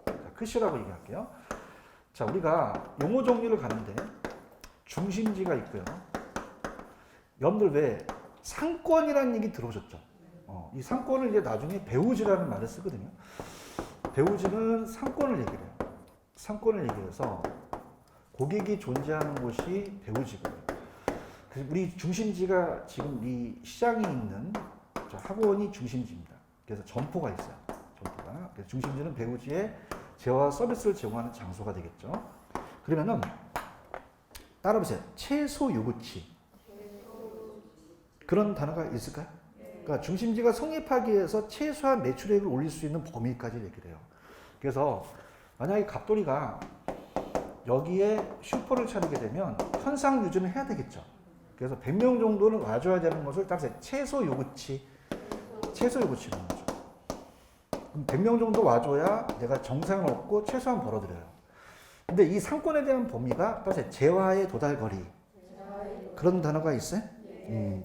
자, 크시라고 얘기할게요. 자 우리가 용어 정리를 가는데 중심지가 있고요. 여러분들 왜 상권이라는 얘기 들어오셨죠? 이 상권을 이제 나중에 배우지라는 말을 쓰거든요. 배우지는 상권을 얘기를 해요. 상권을 얘기해서 고객이 존재하는 곳이 배우지거든요. 그래서 우리 중심지가 지금 이 시장이 있는 학원이 중심지입니다. 그래서 점포가 있어요. 점포가. 그래서 중심지는 배우지의 재화 서비스를 제공하는 장소가 되겠죠. 그러면은 따라보세요. 최소 요구치. 그런 단어가 있을까요? 그러니까 중심지가 성립하기 위해서 최소한 매출액을 올릴 수 있는 범위까지 얘기를 해요. 그래서 만약에 갑돌이가 여기에 슈퍼를 차리게 되면 현상 유지는 해야 되겠죠. 그래서 100명 정도는 와줘야 되는 것을 따라서 최소 요구치라는 거죠. 그럼 100명 정도 와줘야 내가 정상을 얻고 최소한 벌어들여요. 근데 이 상권에 대한 범위가 따라서 재화의 도달거리 그런 단어가 있어요?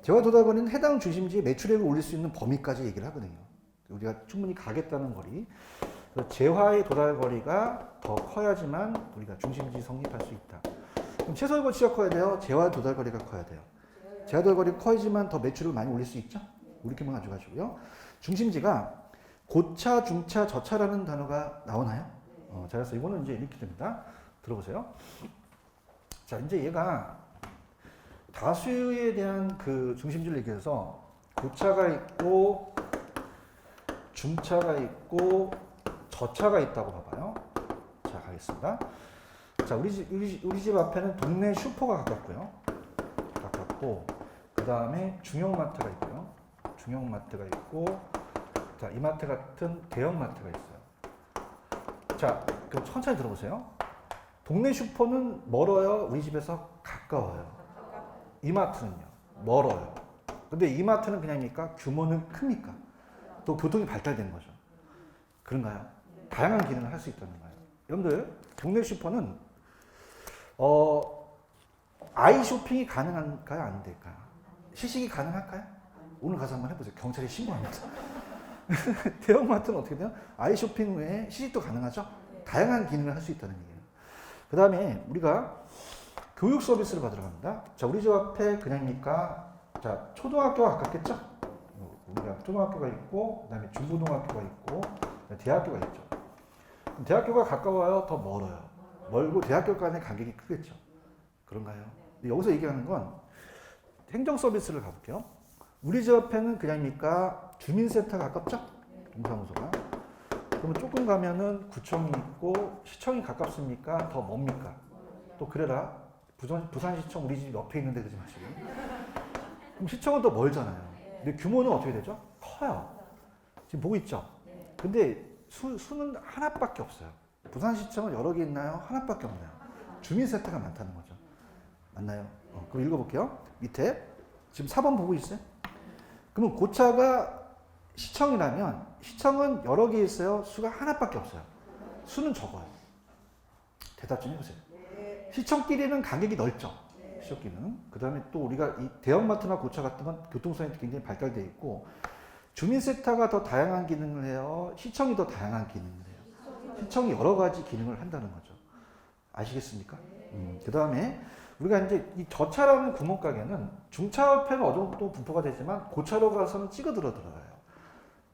재화 도달거리는 해당 중심지의 매출액을 올릴 수 있는 범위까지 얘기를 하거든요. 우리가 충분히 가겠다는 거리. 재화의 도달거리가 더 커야지만 우리가 중심지 성립할 수 있다. 그럼 최소 요구치가 커야 돼요? 재화 도달거리가 커야 돼요? 재화 도달거리가 커야지만 더 매출을 많이 올릴 수 있죠? 이렇게만 가져가시고요. 중심지가 고차, 중차, 저차라는 단어가 나오나요? 자, 그래서 이거는 이제 이렇게 됩니다. 들어보세요. 자, 이제 얘가 다수에 대한 그 중심지를 얘기해서 고차가 있고, 중차가 있고, 저차가 있다고 봐봐요. 자, 가겠습니다. 자, 우리 집 앞에는 동네 슈퍼가 가깝고요. 가깝고, 그 다음에 중형마트가 있고요. 중형마트가 있고, 자, 이마트 같은 대형마트가 있어요. 자, 그럼 천천히 들어보세요. 동네 슈퍼는 멀어요? 우리 집에서 가까워요? 이마트는요? 멀어요. 근데 이마트는 그냥입니까? 규모는 큽니까? 또 교통이 발달된 거죠. 그런가요? 다양한 기능을 할 수 있다는 거예요. 여러분들, 동네 슈퍼는 아이 쇼핑이 가능할까요? 안 될까요? 시식이 가능할까요? 오늘 가서 한번 해보세요. 경찰에 신고합니다. 대형마트는 어떻게 돼요? 아이 쇼핑 외에 시식도 가능하죠? 다양한 기능을 할 수 있다는 얘기예요. 그 다음에 우리가 교육 서비스를 받으러 갑니다. 자, 우리 집 앞에 그냥입니까? 자, 초등학교가 가깝겠죠? 우리가 초등학교가 있고, 그 다음에 중고등학교가 있고, 대학교가 있죠. 그럼 대학교가 가까워요? 더 멀어요? 멀고 대학교 간의 간격이 크겠죠. 그런가요? 여기서 얘기하는 건 행정 서비스를 가볼게요. 우리 집 앞에는 그냥입니까? 주민센터가 가깝죠? 동사무소가. 그러면 조금 가면은 구청이 있고 시청이 가깝습니까? 더 멉니까? 또 그래라. 부산시청 우리 집 옆에 있는데 그러지 마시고. 그럼 시청은 더 멀잖아요. 근데 규모는 어떻게 되죠? 커요. 지금 보고 있죠? 근데 수는 하나밖에 없어요. 부산시청은 여러 개 있나요? 하나밖에 없나요? 주민센터가 많다는 거죠. 맞나요? 그럼 읽어볼게요. 밑에 지금 4번 보고 있어요? 그러면 고차가 시청이라면 시청은 여러 개 있어요? 수가 하나밖에 없어요. 수는 적어요. 대답 좀 해보세요. 시청끼리는 간격이 넓죠. 시청끼리는. 그 다음에 또 우리가 이 대형마트나 고차 같은 건 교통성이 굉장히 발달되어 있고 주민센터가 더 다양한 기능을 해요? 시청이 더 다양한 기능을 해요? 시청이 여러 가지 기능을 한다는 거죠. 아시겠습니까? 그 다음에 우리가 이제 이 저차라는 구멍가게는 중차 옆에는 어느 정도 분포가 되지만 고차로 가서는 찍어들어 들어가요.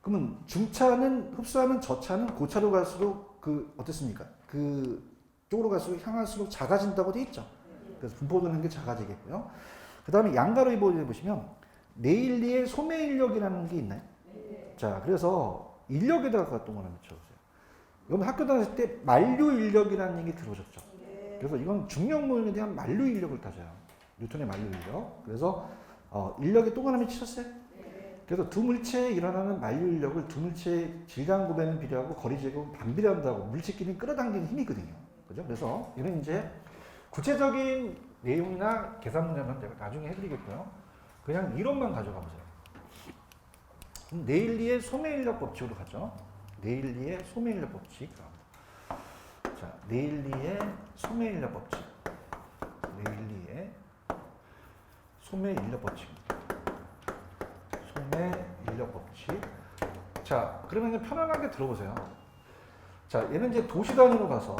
그러면 중차는 흡수하는 저차는 고차로 갈수록 어떻습니까? 그 쪽으로 갈수록 향할수록 작아진다고 돼 있죠. 그래서 분포되는 게 작아지겠고요. 그 다음에 양가로 보시면 내일리의 소매 인력이라는 게 있나요? 자, 그래서 인력에다가 동그라미 쳐보세요. 여러분 학교 다닐 때 만류 인력이라는 얘기 들어오셨죠? 그래서 이건 중력모형에 대한 만류 인력을 따져요. 뉴턴의 만류 인력. 그래서 인력에 동그라미 치셨어요? 그래서 두 물체에 일어나는 만류 인력을 두 물체의 질량 구배는 비례하고 거리 제곱은 반비례한다고 물체끼리 끌어당기는 힘이거든요. 그죠? 그래서 이런 이제 구체적인 내용이나 계산 문제는 제가 나중에 해드리겠고요. 그냥 이론만 가져가 보세요. 그럼 네일리의 소매인력 법칙으로 가죠. 네일리의 소매인력 법칙. 자, 네일리의 소매인력 법칙. 네일리의 소매인력 법칙. 소매인력 법칙. 자, 그러면 이제 편안하게 들어보세요. 자, 얘는 이제 도시 단위로 가서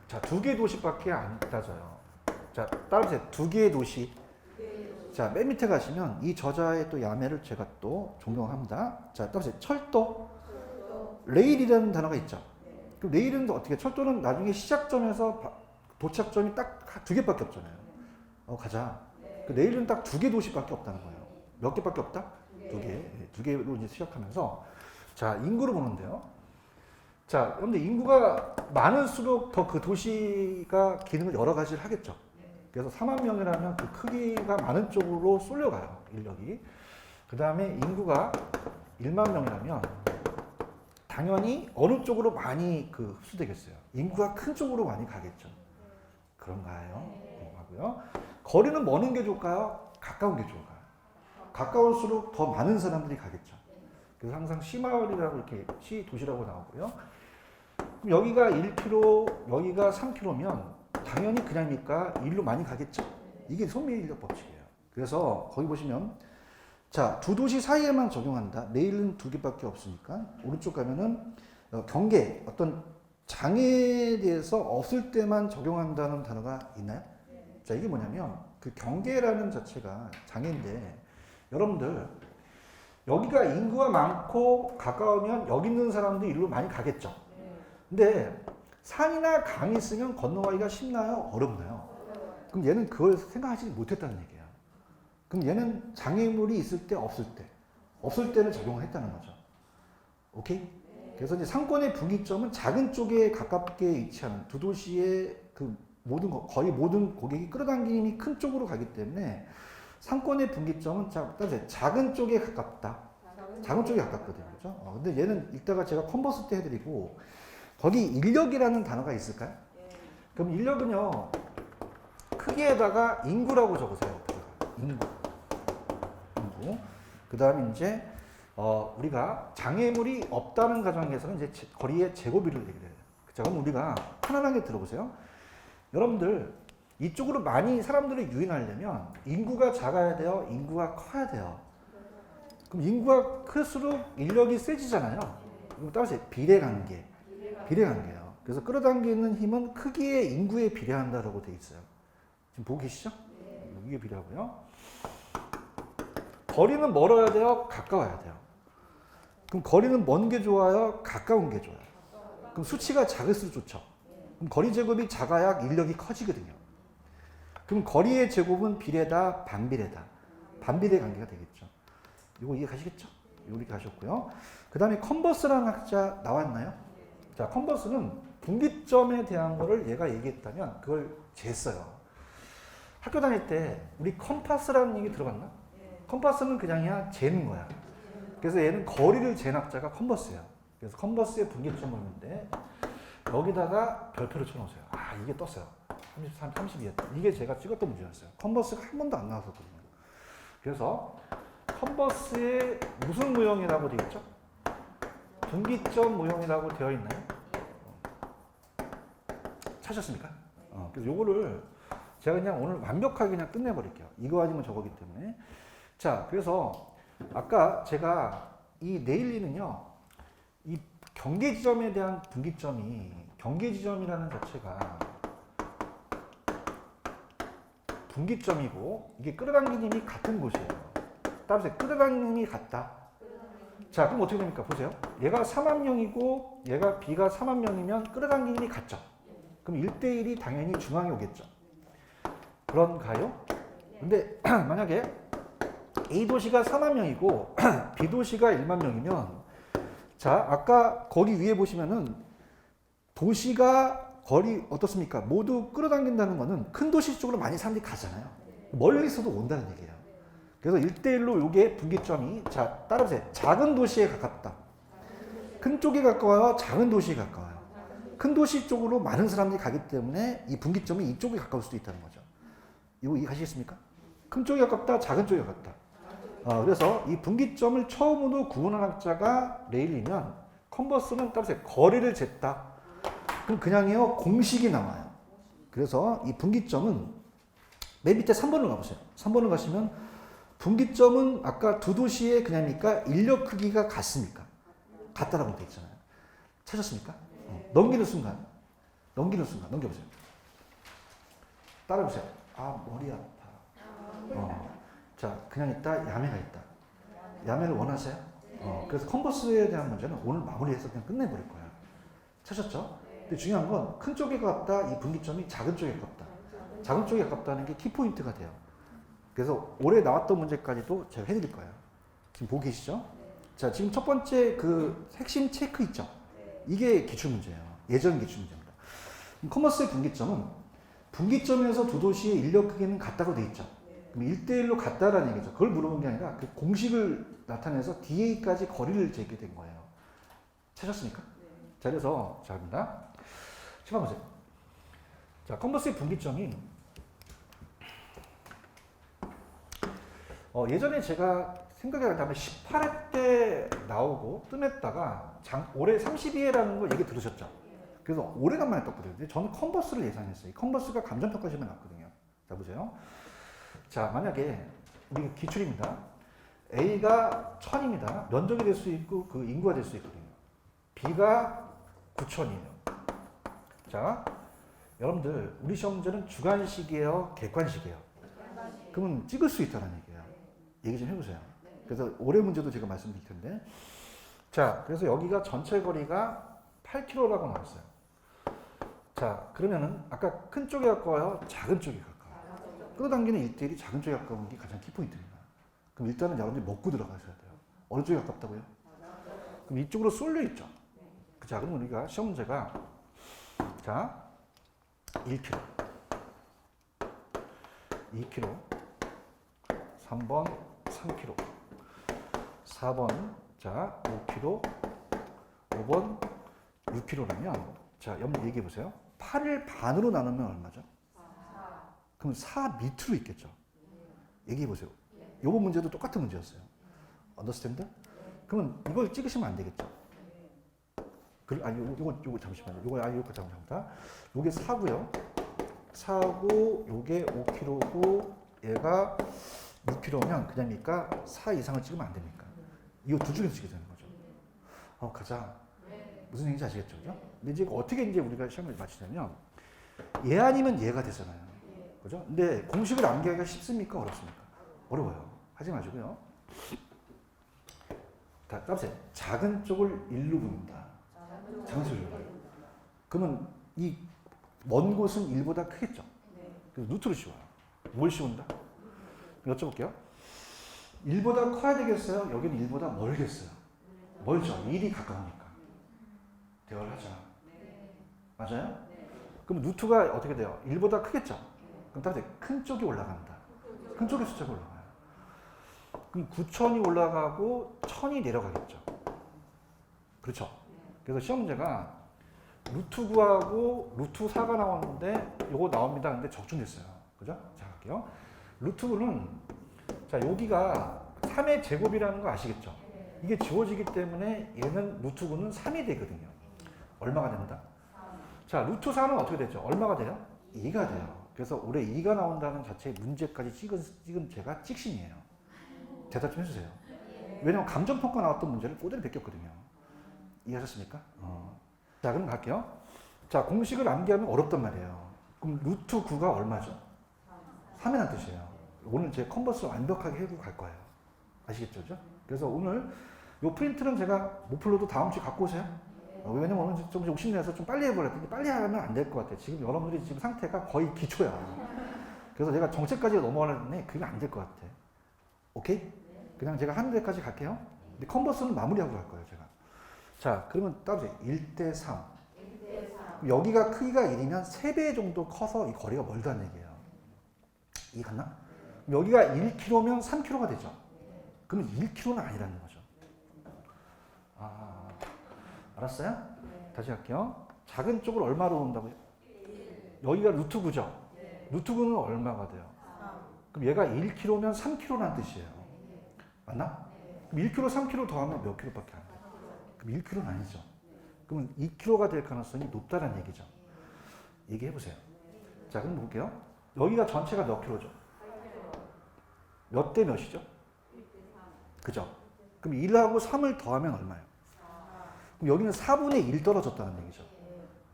자, 두 개의 도시밖에 안 따져요. 자, 따라보세요. 두 개의 도시. 자, 맨 밑에 가시면 이 저자의 또 야매를 제가 또 존경합니다. 자, 따라보세요. 철도. 레일이라는 단어가 있죠. 그럼 레일은 어떻게? 철도는 나중에 시작점에서 도착점이 딱 두 개밖에 없잖아요. 가자. 그 레일은 딱 두 개 도시밖에 없다는 거예요. 몇 개밖에 없다? 두 개. 두 개로 이제 시작하면서 자, 인구를 보는데요. 자, 그런데 인구가 많을수록 더 그 도시가 기능을 여러 가지를 하겠죠. 그래서 4만 명이라면 그 크기가 많은 쪽으로 쏠려가요, 인력이. 그 다음에 인구가 1만 명이라면 당연히 어느 쪽으로 많이 그 흡수되겠어요. 인구가 큰 쪽으로 많이 가겠죠. 그런가요? 하고요. 거리는 먼 게 좋을까요? 가까운 게 좋을까요? 가까울수록 더 많은 사람들이 가겠죠. 그래서 항상 시마을이라고 이렇게 시도시라고 나오고요. 그럼 여기가 1km, 여기가 3km면 당연히 그냥이니까 일로 많이 가겠죠. 이게 소매인력 법칙이에요. 그래서 거기 보시면 자, 두 도시 사이에만 적용한다. 레일은 두 개밖에 없으니까 오른쪽 가면은 경계 어떤 장애에 대해서 없을 때만 적용한다는 단어가 있나요? 자, 이게 뭐냐면 그 경계라는 자체가 장애인데 여러분들 여기가 인구가 많고 가까우면 여기 있는 사람들이 일로 많이 가겠죠. 근데 산이나 강이 있으면 건너가기가 쉽나요? 어렵나요? 그럼 얘는 그걸 생각하지 못했다는 얘기예요. 그럼 얘는 장애물이 있을 때 없을 때 없을 때는 적용을 했다는 거죠. 오케이? 그래서 이제 상권의 분기점은 작은 쪽에 가깝게 위치하는 두 도시의 그 모든 거의 모든 고객이 끌어당기는 힘이 큰 쪽으로 가기 때문에 상권의 분기점은 작은 쪽에 가깝다. 작은 쪽에 가깝거든요. 그죠? 근데 얘는 이따가 제가 컨버스 때 해드리고 거기 인력이라는 단어가 있을까요? 그럼 인력은요 크기에다가 인구라고 적으세요. 인구. 그 다음에 이제 우리가 장애물이 없다는 가정에서는 이제 거리의 제곱비를 얘기를 해요. 자, 그럼 우리가 편안하게 들어보세요. 여러분들 이쪽으로 많이 사람들을 유인하려면 인구가 작아야 돼요? 인구가 커야 돼요? 그럼 인구가 클수록 인력이 세지잖아요. 그럼 따라서 비례관계. 비례관계예요. 그래서 끌어당기는 힘은 크기의 인구에 비례한다라고 돼 있어요. 지금 보고 계시죠? 이게 비례하고요. 거리는 멀어야 돼요? 가까워야 돼요? 그럼 거리는 먼 게 좋아요? 가까운 게 좋아요? 그럼 수치가 작을수록 좋죠. 그럼 거리 제곱이 작아야 인력이 커지거든요. 그럼 거리의 제곱은 비례다, 반비례다. 반비례 관계가 되겠죠. 이거 이해 가시겠죠? 이렇게 가셨고요. 그 다음에 컨버스라는 학자 나왔나요? 자, 컨버스는 분기점에 대한 거를 얘가 얘기했다면 그걸 쟀어요. 학교 다닐 때 우리 컴파스라는 얘기 들어봤나? 컴파스는 그냥이야 재는 거야. 그래서 얘는 거리를 잰 학자가 컨버스예요. 그래서 컨버스의 분기점을 했는데 여기다가 별표를 쳐놓으세요. 아, 이게 떴어요. 33, 32였다. 이게 제가 찍었던 문제였어요. 컨버스가 한 번도 안 나왔었거든요. 그래서 컨버스에 무슨 모형이라고 되어 있죠? 분기점 모형이라고 되어 있나요? 찾았습니까? 그래서 요거를 제가 그냥 오늘 완벽하게 그냥 끝내버릴게요. 이거 아니면 저거기 때문에. 자, 그래서 아까 제가 이 네일리는요, 이 경계 지점에 대한 분기점이 경계 지점이라는 자체가 분기점이고 이게 끌어당기는 힘이 같은 곳이에요. 따라서 끌어당기는 힘이 같다. 자, 그럼 어떻게 됩니까? 보세요. 얘가 4만 명이고 얘가 B가 4만 명이면 끌어당기는 힘이 같죠. 그럼 1대1이 당연히 중앙에 오겠죠. 그런가요? 근데 만약에 A 도시가 4만 명이고 B 도시가 1만 명이면 자, 아까 거기 위에 보시면은 도시가 거리 어떻습니까? 모두 끌어당긴다는 거는 큰 도시 쪽으로 많이 사람들이 가잖아요. 멀리서도 온다는 얘기예요. 그래서 1대1로 요게 분기점이 자 따라보세요. 작은 도시에 가깝다. 큰 쪽에 가까워요? 작은 도시에 가까워요? 큰 도시 쪽으로 많은 사람들이 가기 때문에 이 분기점이 이쪽에 가까울 수도 있다는 거죠. 이거 이해하시겠습니까? 큰 쪽에 가깝다, 작은 쪽에 가깝다. 그래서 이 분기점을 처음으로 구분한 학자가 레일리면 컨버스는 따라서 거리를 쟀다. 그럼 그냥요 공식이 나와요. 그래서 이 분기점은 맨 밑에 3번을 가보세요. 3번을 가시면 분기점은 아까 두 도시의 그냥입니까? 인력 크기가 같습니까? 같다라고 돼 있잖아요. 찾았습니까? 넘기는 순간 넘겨보세요. 따라해보세요. 아 머리 아파. 자 그냥 있다 야매가 있다. 야매를 원하세요? 그래서 컨버스에 대한 문제는 오늘 마무리해서 그냥 끝내버릴 거예요. 찾았죠? 근데 중요한 건 큰 쪽에 가깝다 이 분기점이 작은 쪽에 가깝다. 작은 쪽에 가깝다는 게 키포인트가 돼요. 그래서 올해 나왔던 문제까지도 제가 해드릴 거예요. 지금 보고 계시죠? 자 지금 첫 번째 그 핵심 체크 있죠? 이게 기출문제예요. 예전 기출문제입니다. 커머스의 분기점은 분기점에서 두 도시의 인력 크기는 같다고 돼 있죠. 그럼 1대1로 같다라는 얘기죠. 그걸 물어본 게 아니라 그 공식을 나타내서 DA까지 거리를 재게 된 거예요. 찾았습니까? 자, 그래서 자, 갑니다. 시간 보세요. 자, 컨버스의 분기점이 예전에 제가 생각이 나면 18회 때 나오고 뜸했다가 올해 32회라는 거 얘기 들으셨죠? 그래서 오래간만에 떴거든요. 근데 저는 컨버스를 예상했어요. 컨버스가 감정평가 시험에 나왔거든요. 자, 보세요. 자, 만약에 우리 기출입니다. A가 1000입니다. 면적이 될 수 있고 그 인구가 될 수 있거든요. B가 9000이에요. 자, 여러분들 우리 시험 문제는 주관식이에요? 객관식이에요? 그러면 찍을 수 있다는 얘기예요. 얘기 좀 해보세요. 그래서 올해 문제도 제가 말씀드릴 텐데 자, 그래서 여기가 전체 거리가 8km라고 나왔어요. 자, 그러면은 아까 큰 쪽에 가까워요? 작은 쪽에 가까워요? 끌어당기는 1대1이 작은 쪽에 가까운 게 가장 키포인트입니다. 그럼 일단은 여러분들이 먹고 들어가셔야 돼요. 어느 쪽에 가깝다고요? 그럼 이쪽으로 쏠려 있죠. 자, 그럼 우리가 시험 문제가 자 1km, 2km, 3번 3km, 4번 자 5km, 5번 6km라면 자 여러분 얘기해 보세요. 8을 반으로 나누면 얼마죠? 4. 그럼 4 밑으로 있겠죠. 얘기해 보세요. 요번 문제도 똑같은 문제였어요. 언더스탠드? 그러면 이걸 찍으시면 안 되겠죠. 아니 요거 잠시만요. 요거 잠깐만. 요게 4고요. 4고 요게 5kg고 얘가 6kg면 그냥입니까? 4 이상을 찍으면 안 됩니까? 이거 둘 중에서 찍게 되는 거죠. 가자. 무슨 얘기인지 아시겠죠? 그죠? 근데 이제 어떻게 이제 우리가 시험을 마치냐면 얘 아니면 얘가 되잖아요. 그죠? 근데 공식을 암기하기가 쉽습니까? 어렵습니까? 어려워요. 하지 마시고요. 따보세요. 작은 쪽을 1로 봅니다. 작은 쪽을 1로 봐요. 그러면 이 먼 곳은 1보다 크겠죠? 그래서 루트로 씌워요. 뭘 씌운다? 여쭤볼게요. 1보다 커야 되겠어요? 여기는 1보다 멀겠어요? 멀죠. 1이 가까우니까. 대화를 하자. 맞아요? 그럼 루트가 어떻게 돼요? 1보다 크겠죠? 그럼 따라서 큰 쪽이 올라간다. 큰 쪽의 숫자가 올라가요. 그럼 9000이 올라가고 1000이 내려가겠죠. 그렇죠? 그래서 시험 문제가 루트 9하고 루트 4가 나왔는데 요거 나옵니다. 근데 적중됐어요. 그죠? 자, 갈게요. 루트 9는 자, 여기가 3의 제곱이라는 거 아시겠죠? 이게 지워지기 때문에 얘는 루트 9는 3이 되거든요. 얼마가 된다? 자, 루트 4는 어떻게 되죠? 얼마가 돼요? 2가 돼요. 그래서 올해 2가 나온다는 자체의 문제까지 찍은 제가 찍신이에요. 대답 좀 해주세요. 왜냐면 감정평가 나왔던 문제를 꼬대로 베꼈거든요. 이해하셨습니까? 자, 그럼 갈게요. 자, 공식을 암기하면 어렵단 말이에요. 그럼 루트 9가 얼마죠? 3이라는 뜻이에요. 오늘 제 컨버스를 완벽하게 해고 갈 거예요. 아시겠죠? 그죠? 그래서 오늘 요 프린트는 제가 모플로도 다음 주에 갖고 오세요. 왜냐면 오늘 좀 욕심내서 좀 빨리 해보려 했더니 빨리 하면 안 될 것 같아요. 지금 여러분들이 지금 상태가 거의 기초야. 그래서 제가 정책까지 넘어가려는데 그게 안 될 것 같아. 오케이? 그냥 제가 하는 데까지 갈게요. 근데 컨버스는 마무리하고 갈 거예요, 제가. 자, 그러면 따보세요. 1대3. 여기가 크기가 1이면 3배 정도 커서 이 거리가 멀다는 얘기예요. 이해 갔나? 여기가 1kg면 3kg가 되죠. 그러면 1kg는 아니라는 거죠. 아, 알았어요? 다시 할게요. 작은 쪽을 얼마로 놓는다고요? 여기가 루트 9죠? 루트 9는 얼마가 돼요? 그럼 얘가 1kg면 3kg라는 뜻이에요. 맞나? 그럼 1kg, 3kg 더하면 몇 kg밖에 안 돼요? 그럼 1kg는 아니죠. 그러면 2kg가 될 가능성이 높다는 얘기죠. 얘기해보세요. 자, 그럼 볼게요. 여기가 전체가 몇 킬로죠? 몇 대 몇이죠? 그죠? 그럼 1하고 3을 더하면 얼마예요? 그럼 여기는 4분의 1 떨어졌다는 얘기죠.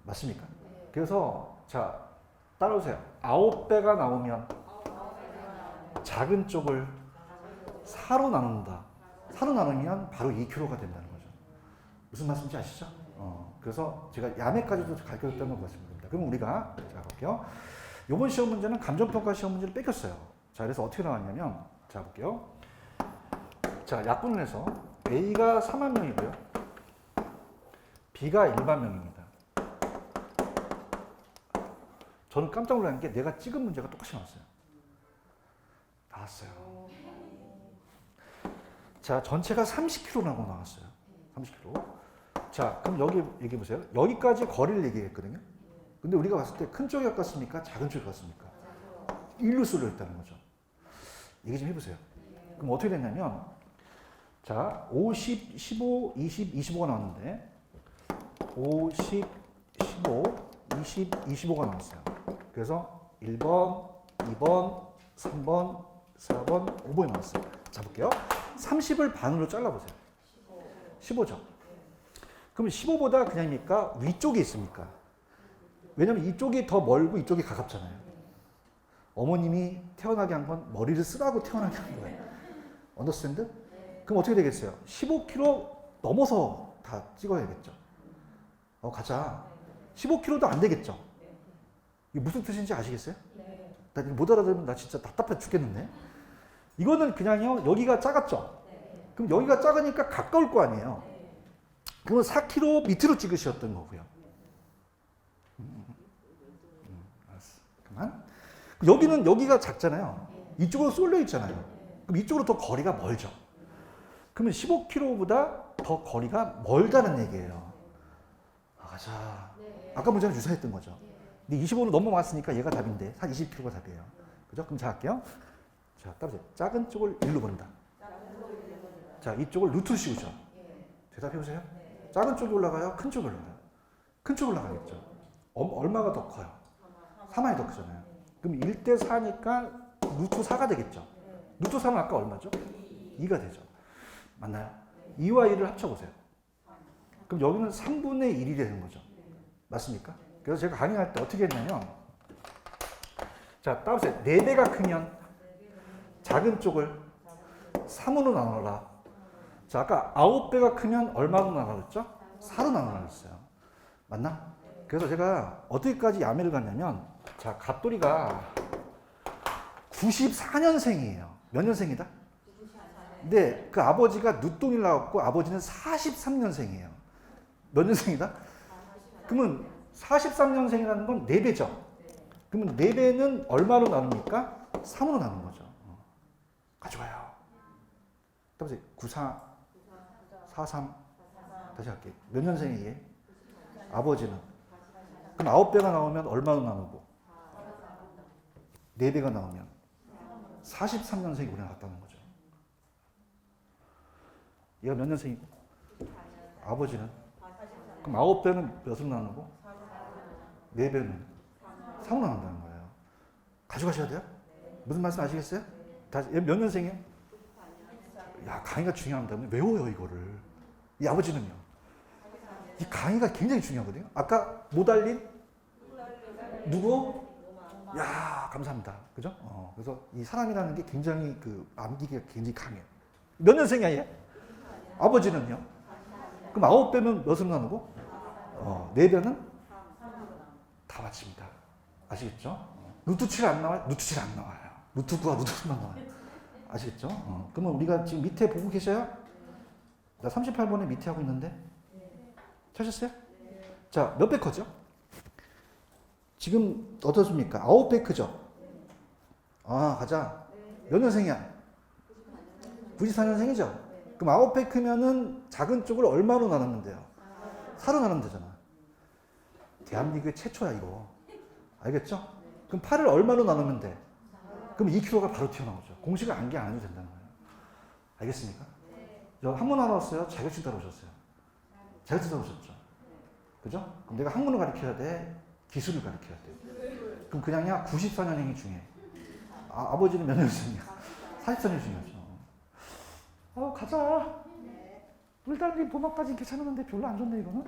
맞습니까? 그래서 자, 따라오세요. 9배가 나오면 작은 쪽을 4로 나눈다. 4로 나누면 바로 2kg가 된다는 거죠. 무슨 말씀인지 아시죠? 그래서 제가 야매까지도 가르쳐줬다는 걸 말씀드립니다. 그럼 우리가 자 볼게요. 이번 시험 문제는 감정평가 시험 문제를 뺏겼어요. 자, 그래서 어떻게 나왔냐면 자 볼게요. 자, 약분을 해서 A가 4만 명이고요. B가 1만 명입니다. 저는 깜짝 놀란 게 내가 찍은 문제가 똑같이 나왔어요. 나왔어요. 자, 전체가 30km라고 나왔어요. 30km. 자, 그럼 여기 얘기해 보세요. 여기까지 거리를 얘기했거든요. 근데 우리가 봤을 때 큰 쪽이 가깝습니까? 작은 쪽이 가깝습니까? 1로 쏠려 있다는 거죠. 얘기 좀 해보세요. 그럼 어떻게 됐냐면, 자, 50, 15, 20, 25가 나왔는데, 50, 15, 20, 25가 나왔어요. 그래서 1번, 2번, 3번, 4번, 5번이 나왔어요. 자, 볼게요. 30을 반으로 잘라보세요. 15죠. 그럼 15보다 그냥입니까? 위쪽에 있습니까? 왜냐면 이쪽이 더 멀고 이쪽이 가깝잖아요. 어머님이 태어나게 한 건 머리를 쓰라고 태어나게 한 거예요. 언더스탠드? 그럼 어떻게 되겠어요? 15km 넘어서 다 찍어야겠죠. 가자. 15km도 안 되겠죠. 이게 무슨 뜻인지 아시겠어요? 나 이거 못 알아들으면 나 진짜 답답해 죽겠는데. 이거는 그냥요, 여기가 작았죠. 그럼 여기가 작으니까 가까울 거 아니에요. 그러면 4km 밑으로 찍으셨던 거고요. 알았어. 그만. 여기는 여기가 작잖아요. 이쪽으로 쏠려 있잖아요. 그럼 이쪽으로 더 거리가 멀죠. 그러면 15km보다 더 거리가 멀다는 얘기예요. 가자. 아까 문제는 유사했던 거죠. 근데 25로 넘어왔으니까 얘가 답인데 한 20km가 답이에요. 그죠? 그럼 자 할게요. 자, 따라서 작은 쪽을 1로 본다. 자, 이쪽을 루트로 씌우죠. 대답해보세요. 작은 쪽이 올라가요? 큰 쪽이 올라가요? 큰 쪽이 올라가겠죠. 얼마가 더 커요? 3만이 더 크잖아요. 그럼 1대 4니까 루트 4가 되겠죠. 루트 4는 아까 얼마죠? 2가 되죠. 맞나요? 2와 1을 합쳐보세요. 그럼 여기는 3분의 1이 되는 거죠. 맞습니까? 그래서 제가 강의할 때 어떻게 했냐면, 자, 따보세요. 4배가 크면 작은 쪽을 3으로 나눠라. 자, 아까 9배가 크면 얼마로 나눠졌죠? 4로 나눠졌어요. 맞나? 그래서 제가 어디까지 야매를 갔냐면, 자, 갓돌이가 94년생이에요. 몇 년생이다? 근데 그 아버지가 늦둥이를 낳았고 아버지는 43년생이에요. 몇 년생이다? 그러면 43년생이라는 건 4배죠. 그러면 4배는 얼마로 나눕니까? 3으로 나눈 거죠. 가져가요. 다시 94, 43. 다시 할게요. 몇 년생이에요? 아버지는. 그럼 9배가 나오면 얼마로 나누고? 4배가 나오면 43년생이 우리가 같다는 거죠. 얘가 몇 년생이고? 아버지는? 그럼 9배는 몇으로 나누고? 4배는 3으로 나눈다는 거예요. 가져가셔야 돼요? 무슨 말씀 아시겠어요? 다시, 얘 몇 년생이에요? 야, 강의가 중요합니다. 외워요, 이거를. 이 아버지는요? 이 강의가 굉장히 중요하거든요. 아까 못 알린? 누구? 야, 감사합니다. 그죠? 그래서 이 사람이라는 게 굉장히 암기가 굉장히 강해요. 몇 년생이야, 얘? 아버지는요? 그럼 9배면 몇으로 나누고? 4배는? 다 맞춥니다. 아시겠죠? 루트 7 안 나와요? 루트 7 안 나와요. 루트 9와 루트 10만 나와요. 아시겠죠? 그러면 우리가 지금 밑에 보고 계셔요? 나 38번에 밑에 하고 있는데? 찾으셨어요? 자, 몇 배 커죠? 지금 어떻습니까? 9배 크죠? 가자. 몇 년생이야? 94년생이죠? 그럼 9배 크면은 작은 쪽을 얼마로 나누면 돼요? 4로 나누면 되잖아. 대한민국의 최초야 이거. 알겠죠? 그럼 8을 얼마로 나누면 돼? 그럼 2kg가 바로 튀어나오죠. 공식을 암기 안 해도 된다는 거예요. 알겠습니까? 저 한문 나왔어요? 자격증 따러 오셨어요? 자격증 따러 오셨죠? 그죠? 그럼 내가 학문을 가르쳐야 돼? 기술을 가르쳐야 돼? 그럼 그냥야 94년생이 중요해. 아버지는 몇 년생이야? 44년 중요하죠. 가자. 물달리 봄학까지 괜찮았는데 별로 안 좋네 이거는.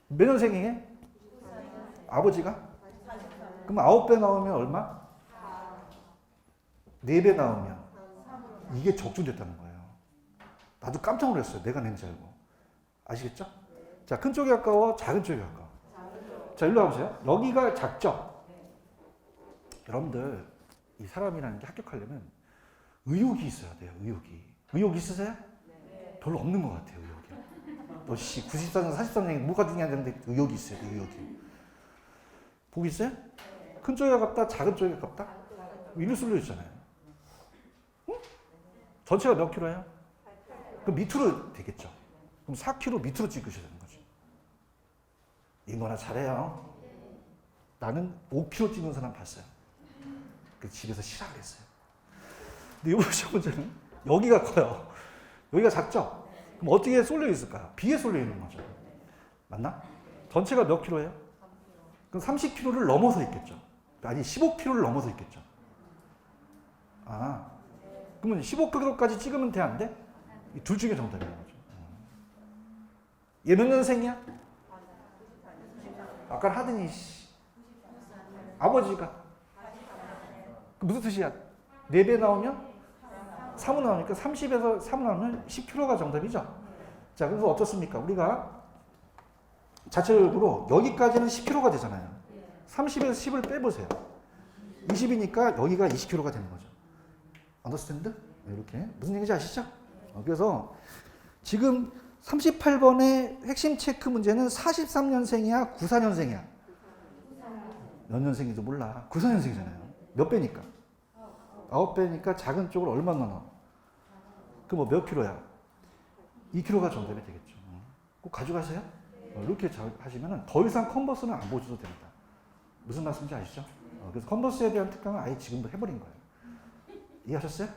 몇 년생이에? 아버지가? 그럼 9배 나오면 얼마? 4배 나오면 이게 적중됐다는 거예요. 나도 깜짝 놀랐어요. 내가 낸지 알고. 아시겠죠? 자, 큰 쪽이 가까워? 작은 쪽이 가까워? 자, 일로 와보세요. 여기가 작죠? 여러분들 이 사람이라는 게 합격하려면 의욕이 있어야 돼요. 의욕 있으세요? 별로 없는 것 같아요. 의욕이. 너 94년, 43년 뭐가 중요한데 의욕이 있어야 돼. 의욕이. 보기 있어요? 큰 쪽에 가깝다? 작은 쪽에 가깝다? 일로 쏠려 있잖아요. 응? 전체가 몇 킬로예요? 그럼 밑으로 되겠죠. 그럼 4kg 밑으로 찍으셔야 되는 거죠. 인거나 잘해요. 나는 5kg 찍는 사람 봤어요. 그 집에서 시라 그랬어요. 근데 이번 시험 문제는 여기가 커요. 여기가 작죠? 그럼 어떻게 쏠려 있을까요? B에 쏠려 있는 거죠. 맞나? 전체가 몇 킬로예요? 그럼 30kg를 넘어서 있겠죠. 아니 15kg를 넘어서 있겠죠. 그러면 15kg까지 찍으면 돼, 안 돼? 둘 중에 정답인 거죠. 얘 몇 년생이야? 아까 하더니 아버지가 무슨 뜻이야? 4배 나오면 3은 나오니까 30에서 3 나오면 10kg가 정답이죠. 자, 그래서 어떻습니까? 우리가 자체적으로 여기까지는 10kg가 되잖아요. 30에서 10을 빼보세요. 20이니까 여기가 20kg가 되는 거죠. 언더스탠드? 이렇게. 무슨 얘기인지 아시죠? 그래서 지금 38번의 핵심 체크 문제는 43년생이야? 94년생이야? 몇 년생인지 몰라. 94년생이잖아요. 몇 배니까? 9배니까 작은 쪽을 얼마 나눠? 그 뭐 몇 킬로야? 2kg가 정답이 되겠죠. 꼭 가져가세요. 이렇게 하시면 더 이상 컨버스는 안 보셔도 됩니다. 무슨 말씀인지 아시죠? 그래서 컨버스에 대한 특강은 아예 지금도 해버린 거예요. 이해하셨어요?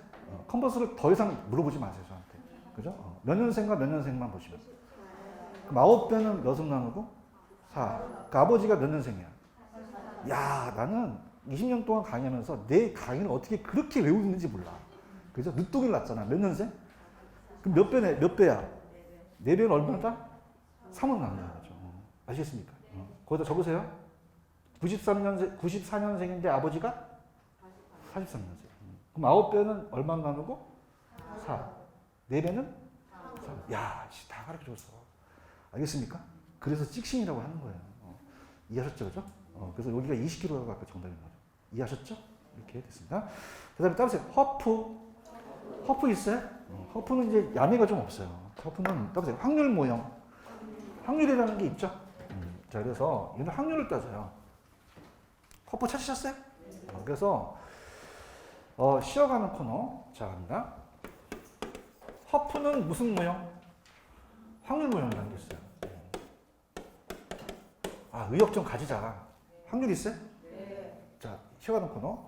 컨버스를 더 이상 물어보지 마세요, 저한테. 그죠? 몇 년생과 몇 년생만 보시면. 그럼 9배는 몇을 나누고? 4. 그러니까 아버지가 몇 년생이야? 야, 나는 20년 동안 강의하면서 내 강의를 어떻게 그렇게 외우는지 몰라. 그죠? 늦둥이를 났잖아. 몇 년생? 그럼 몇 배야? 4배는 얼마다? 3은 나눈다는 거죠. 아시겠습니까? 거기다 적으세요. 94년생인데 아버지가 43년생. 그럼 9배는 얼마 나누고? 4. 4배는? 3. 야, 다 가르쳐 줬어. 알겠습니까? 그래서 찍신이라고 하는 거예요. 이해하셨죠? 그죠? 그래서 여기가 20kg가 아까 정답인 거죠. 이해하셨죠? 이렇게 됐습니다. 그 다음에 따보세요. 허프 있어요? 허프는 이제 야매가 좀 없어요. 허프는 따보세요. 확률 모형. 확률이라는 게 있죠? 자, 그래서 얘는 확률을 따져요. 허프 찾으셨어요? 그래서 쉬어가는 코너. 자, 갑니다. 허프는 무슨 모형? 확률 모형이라는 게 있어요. 의욕 좀 가지자. 확률 있어요? 네. 자, 쉬어가는 코너.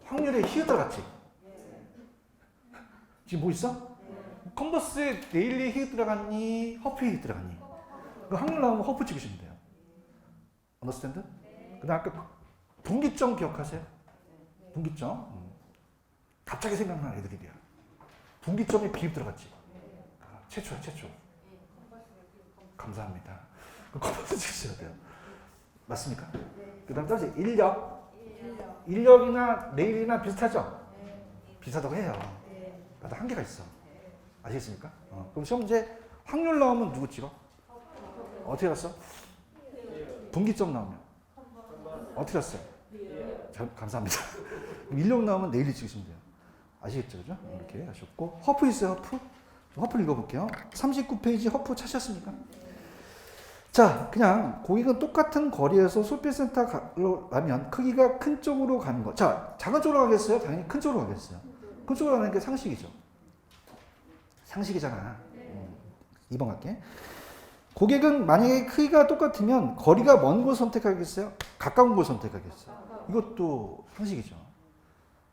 확률에 히읗 들어갔지? 네. 지금 뭐 있어? 네. 컨버스에 데일리에 히읗 들어갔니? 허프에 히읗 들어갔니? 그 확률 나오면 허프 찍으시면 돼요. 언더스탠드? 네. 그 다음 아까 분기점 기억하세요? 네. 분기점. 갑자기 생각나는 애들이야. 분기점에 비입 들어갔지? 네. 최초야, 최초. 감사합니다. 컨버스 찍으셔야 돼요. 맞습니까? 네. 그 다음 따라서 인력이나 내일이나 비슷하죠? 네. 비슷하다고 해요. 네. 나도 한계가 있어. 네. 아시겠습니까? 그럼 시험 문제 확률 나오면 누구 찍어? 어떻게 갔어? 분기점 나오면 어떻게 갔어요? 감사합니다. 인력 나오면 내일이 찍으시면 돼요. 아시겠죠? 그죠? 이렇게 하셨고 허프 있어요? 허프? 허프를 읽어볼게요. 39페이지 허프 찾으셨습니까? 자, 그냥 고객은 똑같은 거리에서 쇼핑센터로 가면 크기가 큰 쪽으로 가는 거. 자, 작은 쪽으로 가겠어요? 당연히 큰 쪽으로 가겠어요. 큰 쪽으로 가는 게 상식이죠. 상식이잖아. 2번 갈게. 고객은 만약에 크기가 똑같으면 거리가 먼 곳 선택하겠어요? 가까운 곳 선택하겠어요? 이것도 상식이죠.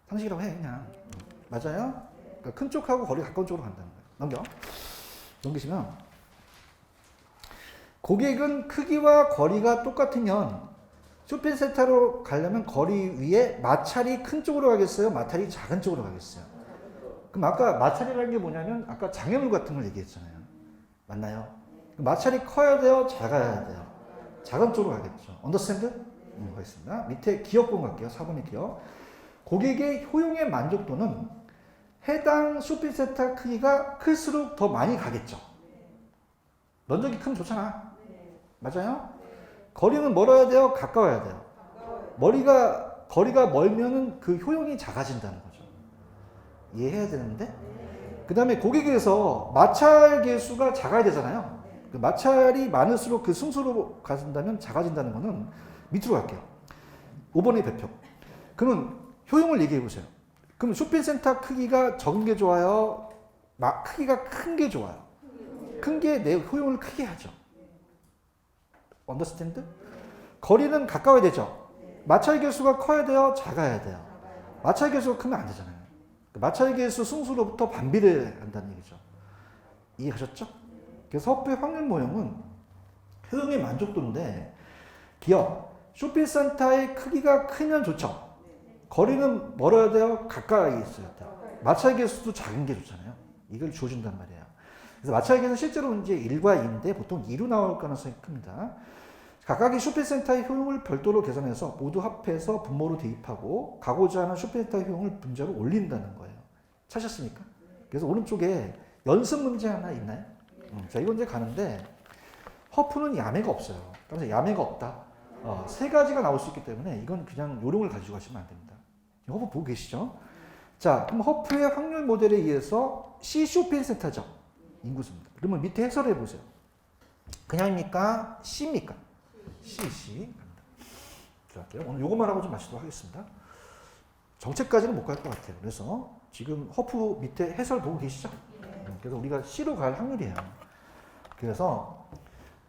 상식이라고 해, 그냥. 맞아요? 그러니까 큰 쪽하고 거리가 가까운 쪽으로 간다는 거예요. 넘기시면 고객은 크기와 거리가 똑같으면 쇼핑센터로 가려면 거리 위에 마찰이 큰 쪽으로 가겠어요? 마찰이 작은 쪽으로 가겠어요? 그럼 아까 마찰이라는 게 뭐냐면 아까 장애물 같은 걸 얘기했잖아요. 맞나요? 마찰이 커야 돼요? 작아야 돼요? 작은 쪽으로 가겠죠. 언더스탠드? 하겠습니다. 밑에 기업본 갈게요. 4번의 기업. 고객의 효용의 만족도는 해당 쇼핑센터 크기가 클수록 더 많이 가겠죠. 면적이 크면 좋잖아. 맞아요? 거리는 멀어야 돼요? 가까워야 돼요? 거리가 멀면은 그 효용이 작아진다는 거죠. 이해해야 되는데? 그 다음에 고객에서 마찰 개수가 작아야 되잖아요. 그 마찰이 많을수록 그 승수로 가진다면 작아진다는 거는 밑으로 갈게요. 5번의 배표. 그러면 효용을 얘기해 보세요. 그럼 쇼핑센터 크기가 적은 게 좋아요? 크기가 큰 게 좋아요? 큰 게 내 효용을 크게 하죠. 언더스탠드? 거리는 가까워야 되죠. 마찰 개수가 커야 돼요? 작아야 돼요? 마찰 개수가 크면 안 되잖아요. 마찰 개수 승수로부터 반비를 한다는 얘기죠. 이해하셨죠? 그래서 허프의 확률 모형은 효용의 만족도인데 기업, 쇼핑센터의 크기가 크면 좋죠. 거리는 멀어야 돼요? 가까이 있어야 돼요? 마찰 개수도 작은 게 좋잖아요. 이걸 주어준단 말이에요. 그래서 마찰 개수는 실제로 이제 1과 2인데 보통 2로 나올 가능성이 큽니다. 각각의 쇼핑센터의 효용을 별도로 계산해서 모두 합해서 분모로 대입하고 가고자 하는 쇼핑센터 효용을 분자로 올린다는 거예요. 찾으셨습니까? 그래서 오른쪽에 연습 문제 하나 있나요? 자, 이건 이제 가는데 허프는 야매가 없어요. 그래서 야매가 없다. 세 가지가 나올 수 있기 때문에 이건 그냥 요령을 가지고 가시면 안 됩니다. 허프 보고 계시죠? 자, 그럼 허프의 확률 모델에 의해서 C 쇼핑센터죠. 인구수입니다. 그러면 밑에 해설해 보세요. 그냥입니까? C입니까? C. 들어갈게요. 오늘 요것만 하고 좀 마치도록 하겠습니다. 정책까지는 못 갈 것 같아요. 그래서 지금 허프 밑에 해설 보고 계시죠? 그래서 우리가 C로 갈 확률이에요. 그래서